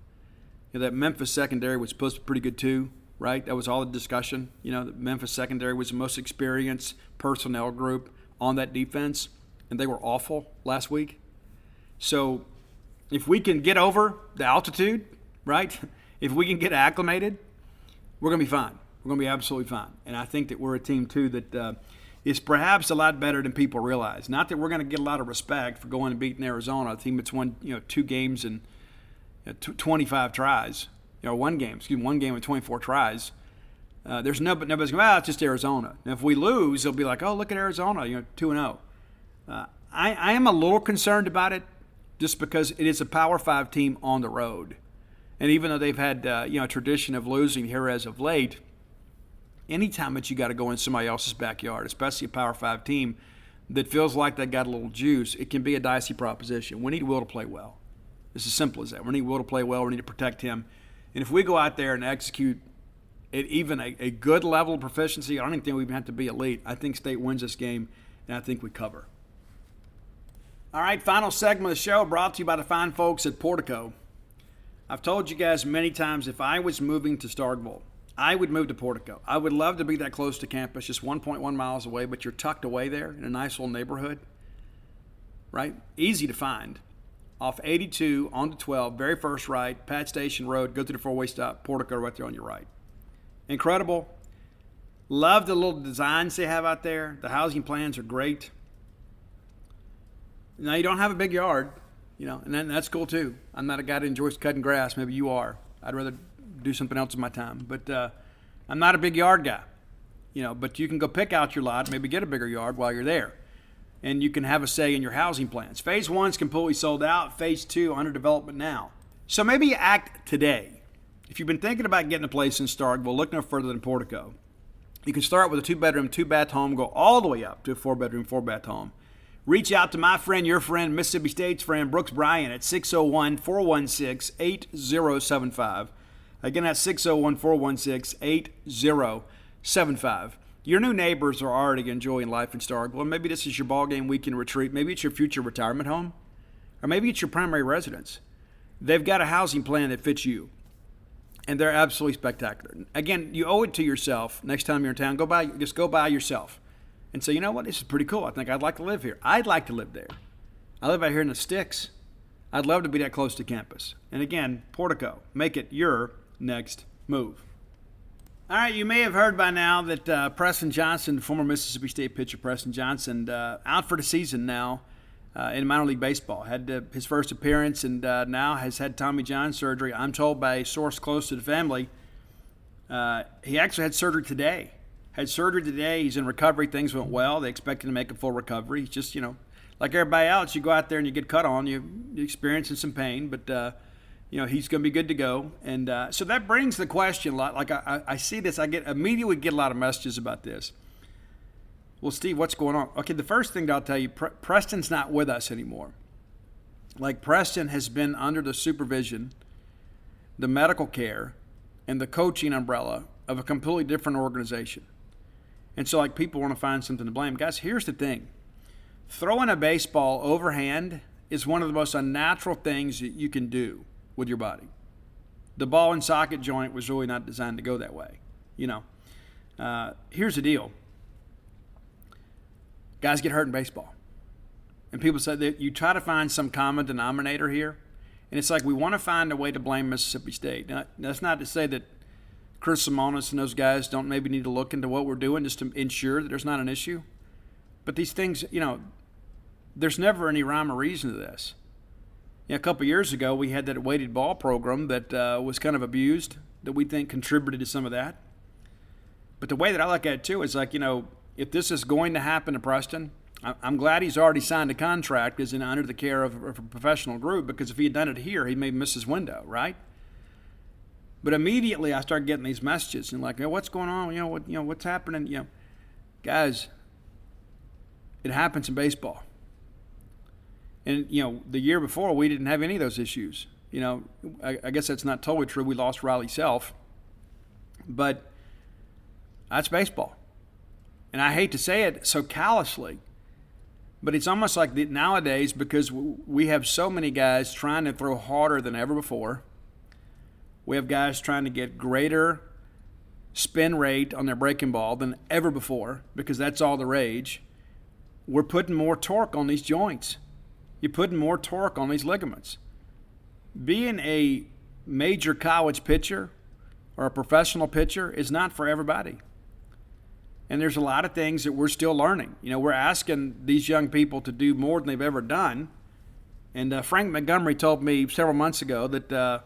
That Memphis secondary was supposed to be pretty good too, right? That was all the discussion. The Memphis secondary was the most experienced personnel group on that defense, and they were awful last week. So if we can get over the altitude, right? If we can get acclimated, we're going to be fine. We're going to be absolutely fine. And I think that we're a team, too, that is perhaps a lot better than people realize. Not that we're going to get a lot of respect for going and beating Arizona, a team that's won 2 games and 25 tries. One game with 24 tries. Nobody's going, it's just Arizona. And if we lose, they'll be like, oh, look at Arizona, 2-0. I am a little concerned about it just because it is a Power 5 team on the road. And even though they've had a tradition of losing here as of late, anytime that you got to go in somebody else's backyard, especially a Power 5 team that feels like they got a little juice, it can be a dicey proposition. We need Will to play well. It's as simple as that. We need Will to play well. We need to protect him. And if we go out there and execute at even a good level of proficiency, I don't even think we even have to be elite. I think State wins this game, and I think we cover. All right, final segment of the show brought to you by the fine folks at Portico. I've told you guys many times, if I was moving to Starkville, I would move to Portico. I would love to be that close to campus, just 1.1 miles away, but you're tucked away there in a nice little neighborhood, right? Easy to find. Off 82, onto 12, very first right, Pat Station Road, go through the four-way stop, Portico right there on your right. Incredible. Love the little designs they have out there. The housing plans are great. Now, you don't have a big yard. And that's cool too. I'm not a guy that enjoys cutting grass. Maybe you are. I'd rather do something else in my time. But I'm not a big yard guy. But you can go pick out your lot, maybe get a bigger yard while you're there. And you can have a say in your housing plans. Phase 1's completely sold out. Phase 2 under development now. So maybe you act today. If you've been thinking about getting a place in Starkville, look no further than Portico. You can start with a 2-bedroom, 2-bath home, go all the way up to a 4-bedroom, 4-bath home. Reach out to my friend, your friend, Mississippi State's friend, Brooks Bryan at 601-416-8075. Again, that's 601-416-8075. Your new neighbors are already enjoying life in Starkville. Maybe this is your ballgame weekend retreat. Maybe it's your future retirement home. Or maybe it's your primary residence. They've got a housing plan that fits you. And they're absolutely spectacular. Again, you owe it to yourself. Next time you're in town, go by yourself. And say, you know what, this is pretty cool. I think I'd like to live here. I'd like to live there. I live out here in the sticks. I'd love to be that close to campus. And again, Portico, make it your next move. All right, you may have heard by now that Preston Johnson, former Mississippi State pitcher Preston Johnson, out for the season now in minor league baseball. Had his first appearance and now has had Tommy John surgery. I'm told by a source close to the family, he actually had surgery today. He's in recovery. Things went well. They expect him to make a full recovery. He's just, like everybody else, you go out there and you get cut on. You're experiencing some pain, but, he's going to be good to go. And so that brings the question, like I see this, I immediately get a lot of messages about this. Well, Steve, what's going on? Okay, the first thing that I'll tell you, Preston's not with us anymore. Like, Preston has been under the supervision, the medical care, and the coaching umbrella of a completely different organization. And so, people want to find something to blame. Guys, here's the thing. Throwing a baseball overhand is one of the most unnatural things that you can do with your body. The ball and socket joint was really not designed to go that way. Here's the deal. Guys get hurt in baseball. And people say that you try to find some common denominator here. And it's like we want to find a way to blame Mississippi State. Now, that's not to say that Chris Simonis and those guys don't maybe need to look into what we're doing just to ensure that there's not an issue. But these things, there's never any rhyme or reason to this. A couple of years ago, we had that weighted ball program that was kind of abused, that we think contributed to some of that. But the way that I look at it, too, is if this is going to happen to Preston, I'm glad he's already signed a contract as under the care of a professional group, because if he had done it here, he may miss his window, right? But immediately I started getting these messages and what's going on? What's happening? Guys, it happens in baseball. And, the year before, we didn't have any of those issues. I guess that's not totally true. We lost Riley Self. But that's baseball. And I hate to say it so callously, but it's almost like nowadays, because we have so many guys trying to throw harder than ever before. We have guys trying to get greater spin rate on their breaking ball than ever before, because that's all the rage. We're putting more torque on these joints. You're putting more torque on these ligaments. Being a major college pitcher or a professional pitcher is not for everybody. And there's a lot of things that we're still learning. We're asking these young people to do more than they've ever done. And Frank Montgomery told me several months ago that the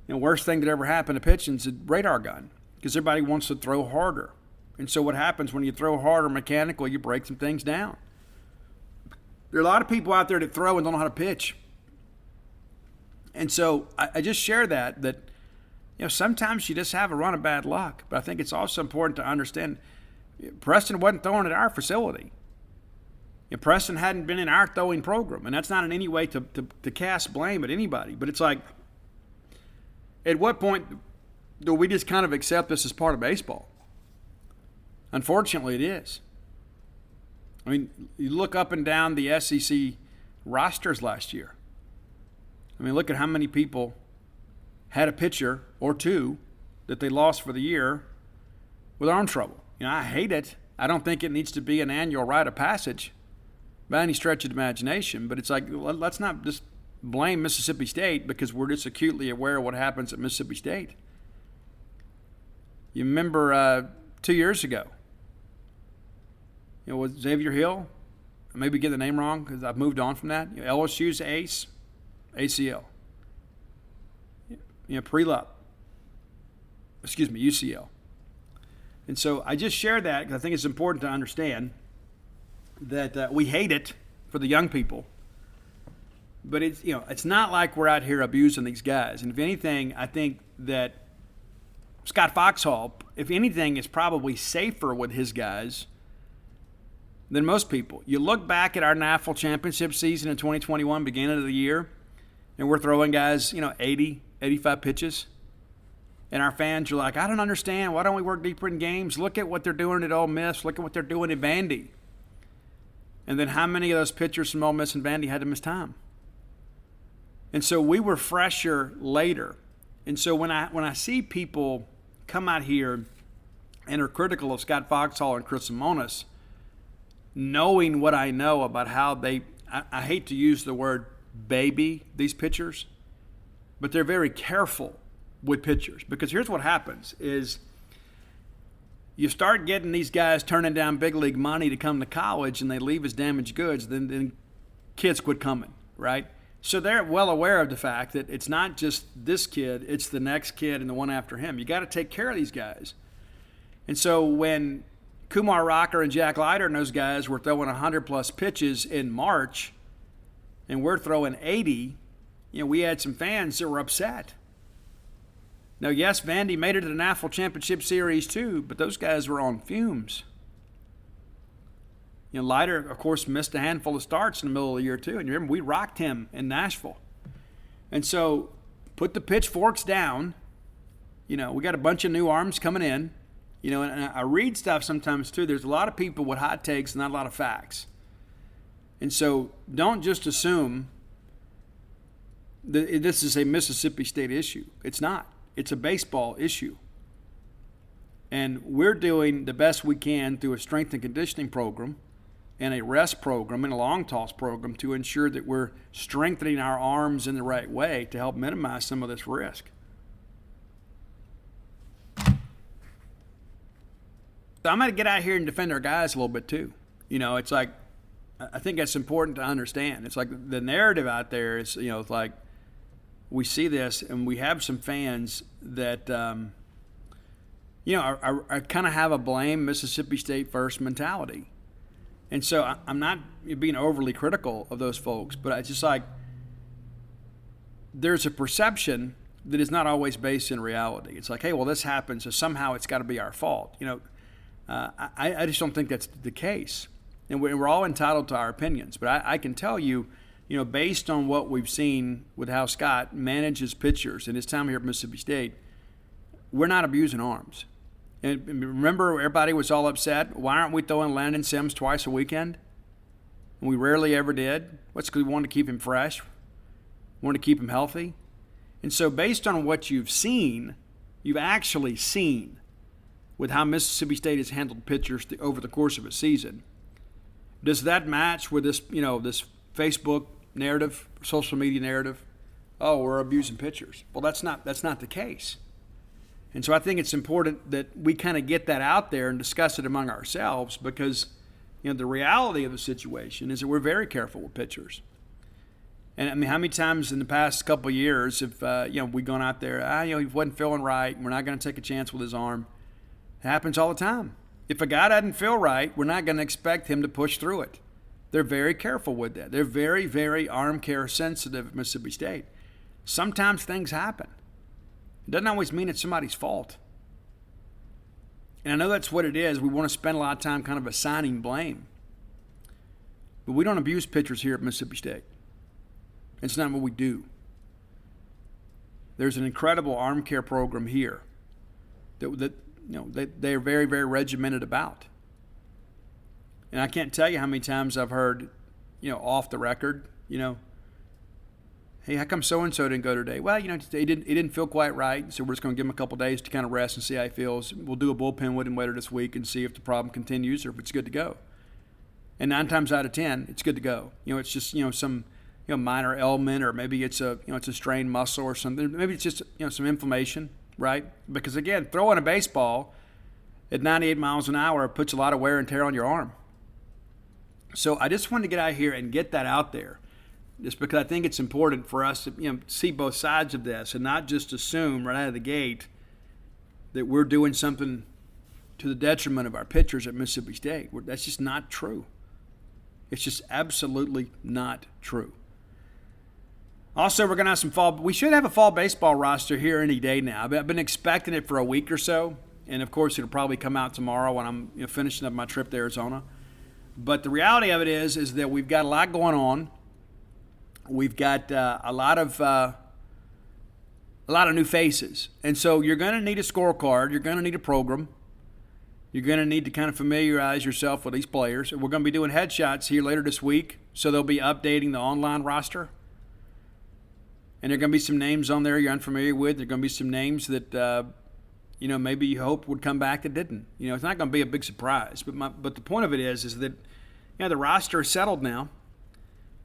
worst thing that ever happened to pitching is a radar gun, because everybody wants to throw harder. And so what happens when you throw harder mechanically, you break some things down. There are a lot of people out there that throw and don't know how to pitch. And so I just share that sometimes you just have a run of bad luck. But I think it's also important to understand Preston wasn't throwing at our facility. Preston hadn't been in our throwing program. And that's not in any way to cast blame at anybody. But it's like, at what point do we just kind of accept this as part of baseball? Unfortunately, it is. I mean, you look up and down the SEC rosters last year. I mean, look at how many people had a pitcher or two that they lost for the year with arm trouble. I hate it. I don't think it needs to be an annual rite of passage by any stretch of the imagination. But it's like, let's not just blame Mississippi State because we're just acutely aware of what happens at Mississippi State. You remember 2 years ago, with Xavier Hill, I maybe get the name wrong because I've moved on from that. LSU's ace, ACL. UCL. And so I just share that because I think it's important to understand that we hate it for the young people. But it's not like we're out here abusing these guys. And if anything, I think that Scott Foxhall, if anything, is probably safer with his guys than most people. You look back at our NAFL championship season in 2021, beginning of the year, and we're throwing guys, 80, 85 pitches. And our fans are like, I don't understand. Why don't we work deeper in games? Look at what they're doing at Ole Miss. Look at what they're doing at Vandy. And then how many of those pitchers from Ole Miss and Vandy had to miss time? And so we were fresher later. And so when I see people come out here and are critical of Scott Foxhall and Chris Simonis, knowing what I know about how I hate to use the word baby these pitchers, but they're very careful with pitchers. Because here's what happens is you start getting these guys turning down big league money to come to college and they leave as damaged goods, then kids quit coming, right? So they're well aware of the fact that it's not just this kid, it's the next kid and the one after him. You got to take care of these guys. And so when Kumar Rocker and Jack Leiter and those guys were throwing 100-plus pitches in March and we're throwing 80, we had some fans that were upset. Now, yes, Vandy made it to the NAFL Championship Series too, but those guys were on fumes. Leiter, of course, missed a handful of starts in the middle of the year too. And you remember, we rocked him in Nashville. And so put the pitchforks down. We got a bunch of new arms coming in. And I read stuff sometimes too. There's a lot of people with hot takes, not a lot of facts. And so don't just assume that this is a Mississippi State issue. It's not. It's a baseball issue. And we're doing the best we can through a strength and conditioning program and a rest program and a long toss program to ensure that we're strengthening our arms in the right way to help minimize some of this risk. So I'm going to get out here and defend our guys a little bit too. It's like, I think that's important to understand. It's like the narrative out there is, it's like we see this and we have some fans that, I kind of have a blame Mississippi State first mentality. And so I'm not being overly critical of those folks, but it's just like there's a perception that is not always based in reality. It's like, hey, well, this happened, so somehow it's got to be our fault. I just don't think that's the case. And we're all entitled to our opinions. But I can tell you, based on what we've seen with how Scott manages pitchers in his time here at Mississippi State, we're not abusing arms. And remember, everybody was all upset. Why aren't we throwing Landon Sims twice a weekend? And we rarely ever did. What's because we wanted to keep him fresh, wanted to keep him healthy. And so based on what you've actually seen with how Mississippi State has handled pitchers over the course of a season, does that match with this, this Facebook narrative, social media narrative? Oh, we're abusing pitchers. Well, that's not the case. And so I think it's important that we kind of get that out there and discuss it among ourselves, because the reality of the situation is that we're very careful with pitchers. And I mean, how many times in the past couple of years have we gone out there, he wasn't feeling right, we're not going to take a chance with his arm. It happens all the time. If a guy doesn't feel right, we're not going to expect him to push through it. They're very careful with that. They're very, very arm care sensitive at Mississippi State. Sometimes things happen. It doesn't always mean it's somebody's fault. And I know that's what it is. We want to spend a lot of time kind of assigning blame. But we don't abuse pitchers here at Mississippi State. It's not what we do. There's an incredible arm care program here that they're very, very regimented about. And I can't tell you how many times I've heard, off the record, hey, how come so-and-so didn't go today? Well, he didn't feel quite right, so we're just going to give him a couple of days to kind of rest and see how he feels. We'll do a bullpen with him later this week and see if the problem continues or if it's good to go. And 9 times out of 10, it's good to go. It's just, some minor ailment, or maybe it's a strained muscle or something. Maybe it's just, some inflammation, right? Because, again, throwing a baseball at 98 miles an hour puts a lot of wear and tear on your arm. So I just wanted to get out here and get that out there, just because I think it's important for us to see both sides of this and not just assume right out of the gate that we're doing something to the detriment of our pitchers at Mississippi State. That's just not true. It's just absolutely not true. Also, we're going to have we should have a fall baseball roster here any day now. I've been expecting it for a week or so, and of course it'll probably come out tomorrow when I'm finishing up my trip to Arizona. But the reality of it is that we've got a lot going on. We've got a lot of new faces. And so you're going to need a scorecard. You're going to need a program. You're going to need to kind of familiarize yourself with these players. We're going to be doing headshots here later this week, so they'll be updating the online roster. And there are going to be some names on there you're unfamiliar with. There are going to be some names that maybe you hope would come back that didn't. It's not going to be a big surprise. But the point of it is that the roster is settled now.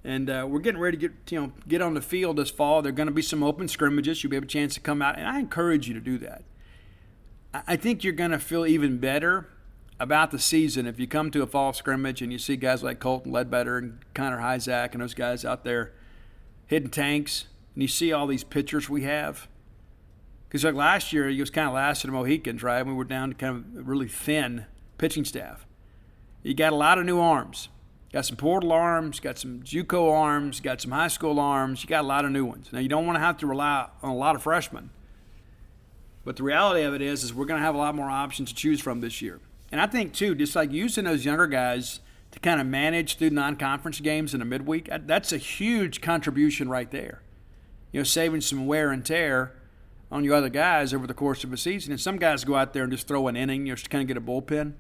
And we're getting ready to get on the field this fall. There are going to be some open scrimmages. You'll be able a chance to come out, and I encourage you to do that. I think you're going to feel even better about the season if you come to a fall scrimmage and you see guys like Colton Ledbetter and Connor Hyzak and those guys out there hitting tanks, and you see all these pitchers we have. Because like last year, it was kind of last of the Mohicans, right? We were down to kind of a really thin pitching staff. You got a lot of new arms. Got some portal arms, got some JUCO arms, got some high school arms. You got a lot of new ones. Now, you don't want to have to rely on a lot of freshmen. But the reality of it is we're going to have a lot more options to choose from this year. And I think, too, just like using those younger guys to kind of manage through non-conference games in the midweek, that's a huge contribution right there. Saving some wear and tear on your other guys over the course of a season. And some guys go out there and just throw an inning, just to kind of get a bullpen.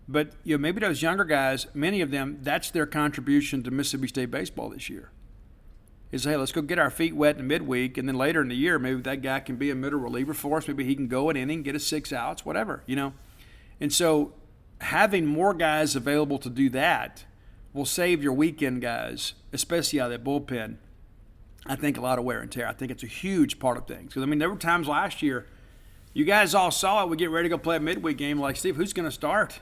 But maybe those younger guys, many of them, that's their contribution to Mississippi State baseball this year. Is, hey, let's go get our feet wet in midweek, and then later in the year, maybe that guy can be a middle reliever for us. Maybe he can go an inning, get us 6 outs, whatever, And so having more guys available to do that will save your weekend guys, especially out of that bullpen, I think a lot of wear and tear. I think it's a huge part of things. Because, there were times last year, you guys all saw it. We get ready to go play a midweek game like, Steve, who's going to start?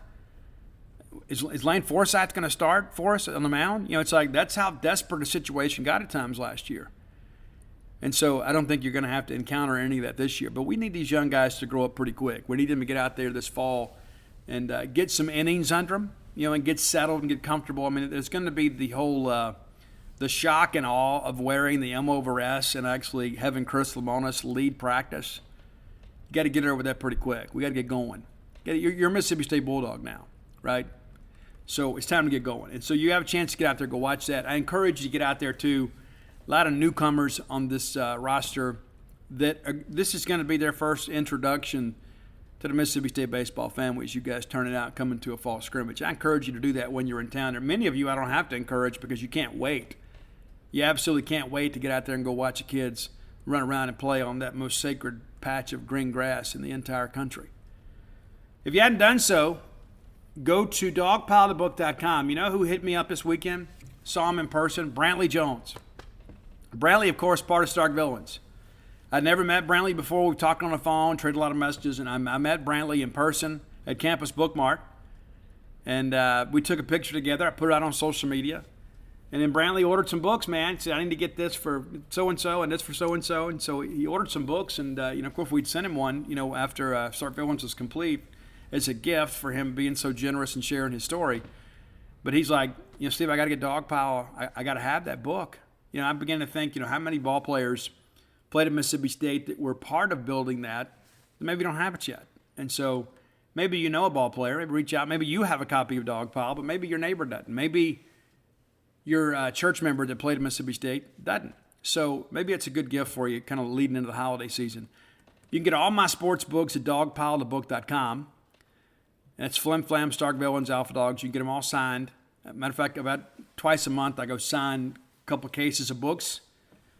Is Lane Forsythe going to start for us on the mound? It's like that's how desperate a situation got at times last year. And so I don't think you're going to have to encounter any of that this year. But we need these young guys to grow up pretty quick. We need them to get out there this fall and get some innings under them, and get settled and get comfortable. There's going to be the whole the shock and awe of wearing the M over S and actually having Chris Lamonis lead practice. You got to get over that pretty quick. We got to get going. You're a Mississippi State Bulldog now, right? So it's time to get going. And so you have a chance to get out there, go watch that. I encourage you to get out there too. A lot of newcomers on this roster this is going to be their first introduction to the Mississippi State baseball family as you guys turn it out, coming to a fall scrimmage. I encourage you to do that when you're in town. There are many of you I don't have to encourage because you can't wait. You absolutely can't wait to get out there and go watch the kids run around and play on that most sacred patch of green grass in the entire country. If you hadn't done so, go to dogpilethebook.com. You know who hit me up this weekend? Saw him in person? Brantley Jones. Brantley, of course, part of Stark Villains. I'd never met Brantley before. We talked on the phone, traded a lot of messages, and I met Brantley in person at Campus Bookmart. And we took a picture together. I put it out on social media. And then Brantley ordered some books, man. He said, I need to get this for so-and-so and this for so-and-so. And so he ordered some books. And, of course, we'd sent him one, after Stark Villains was complete as a gift for him being so generous and sharing his story. But he's like, Steve, I got to get Dogpile. I got to have that book. I began to think, how many ball players played at Mississippi State that were part of building that maybe don't have it yet. And so maybe you know a ball player, maybe reach out. Maybe you have a copy of Dogpile, but maybe your neighbor doesn't. Maybe your church member that played at Mississippi State doesn't. So maybe it's a good gift for you kind of leading into the holiday season. You can get all my sports books at dogpilethebook.com. That's Flim Flam, Stark Villains, Alpha Dogs. You can get them all signed. Matter of fact, about twice a month I go sign a couple of cases of books.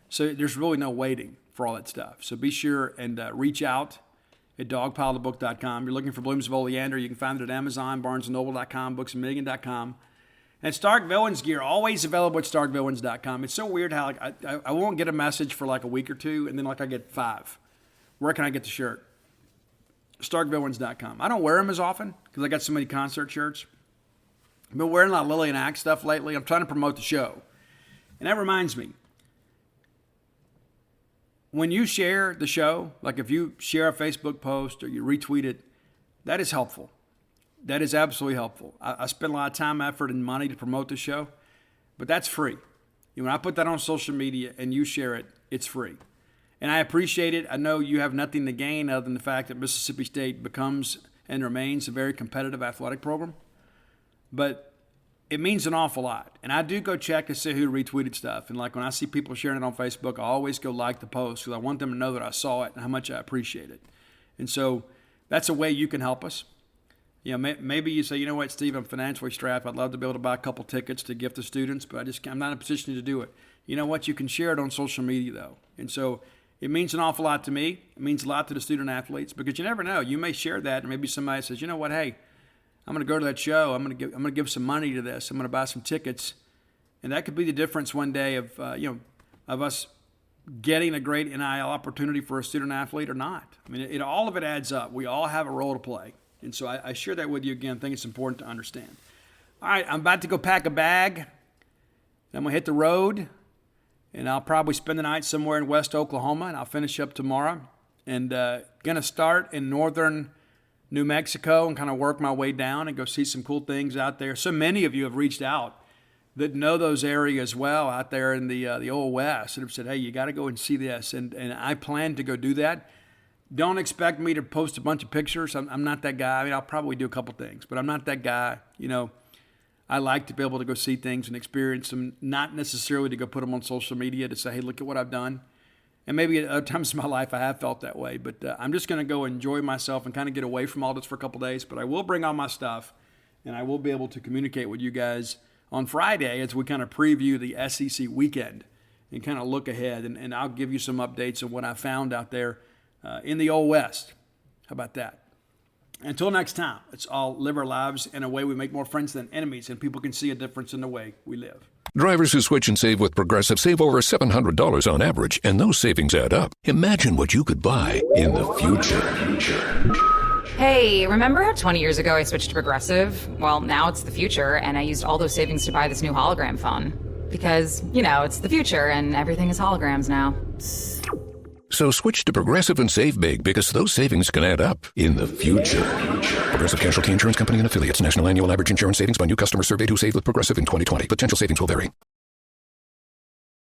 So there's really no waiting for all that stuff. So be sure and reach out at dogpilethebook.com. You're looking for Blooms of Oleander, you can find it at Amazon, BarnesandNoble.com, BooksAMillion.com. And Stark Villains gear, always available at StarkVillains.com. It's so weird how I won't get a message for like a week or two, and then I get 5. Where can I get the shirt? StarkVillains.com. I don't wear them as often because I got so many concert shirts. I've been wearing a lot of Lillian Axe stuff lately. I'm trying to promote the show. And that reminds me, when you share the show, like if you share a Facebook post or you retweet it, that is helpful. That is absolutely helpful. I spend a lot of time, effort, and money to promote the show, but that's free. When I put that on social media and you share it, it's free. And I appreciate it. I know you have nothing to gain other than the fact that Mississippi State becomes and remains a very competitive athletic program. But it means an awful lot. And I do go check to see who retweeted stuff. And like when I see people sharing it on Facebook, I always go like the post because I want them to know that I saw it and how much I appreciate it. And so that's a way you can help us. Maybe you say, you know what, Steve, I'm financially strapped. I'd love to be able to buy a couple tickets to gift to students, but I'm not in a position to do it. You know what? You can share it on social media, though. And so it means an awful lot to me. It means a lot to the student athletes because you never know. You may share that, and maybe somebody says, you know what, hey, I'm going to go to that show. I'm going to give some money to this. I'm going to buy some tickets, and that could be the difference one day of us getting a great NIL opportunity for a student athlete or not. I mean, all of it adds up. We all have a role to play, and so I share that with you again. I think it's important to understand. All right, I'm about to go pack a bag. I'm going to hit the road, and I'll probably spend the night somewhere in West Oklahoma, and I'll finish up tomorrow. And going to start in northern New Mexico and kind of work my way down and go see some cool things out there. So many of you have reached out that know those areas well out there in the Old West and have said, hey, you got to go and see this. And I plan to go do that. Don't expect me to post a bunch of pictures. I'm not that guy. I mean, I'll probably do a couple things, but I'm not that guy. I like to be able to go see things and experience them, not necessarily to go put them on social media to say, hey, look at what I've done. And maybe at other times in my life I have felt that way. But I'm just going to go enjoy myself and kind of get away from all this for a couple days. But I will bring all my stuff, and I will be able to communicate with you guys on Friday as we kind of preview the SEC weekend and kind of look ahead. And I'll give you some updates on what I found out there in the Old West. How about that? Until next time, let's all live our lives in a way we make more friends than enemies, and people can see a difference in the way we live. Drivers who switch and save with Progressive save over $700 on average, and those savings add up. Imagine what you could buy in the future. Hey, remember how 20 years ago I switched to Progressive? Well, now it's the future, and I used all those savings to buy this new hologram phone. Because, it's the future, and everything is holograms now. So switch to Progressive and save big, because those savings can add up in the future. Progressive Casualty Insurance Company and Affiliates. National annual average insurance savings by new customers surveyed who saved with Progressive in 2020. Potential savings will vary.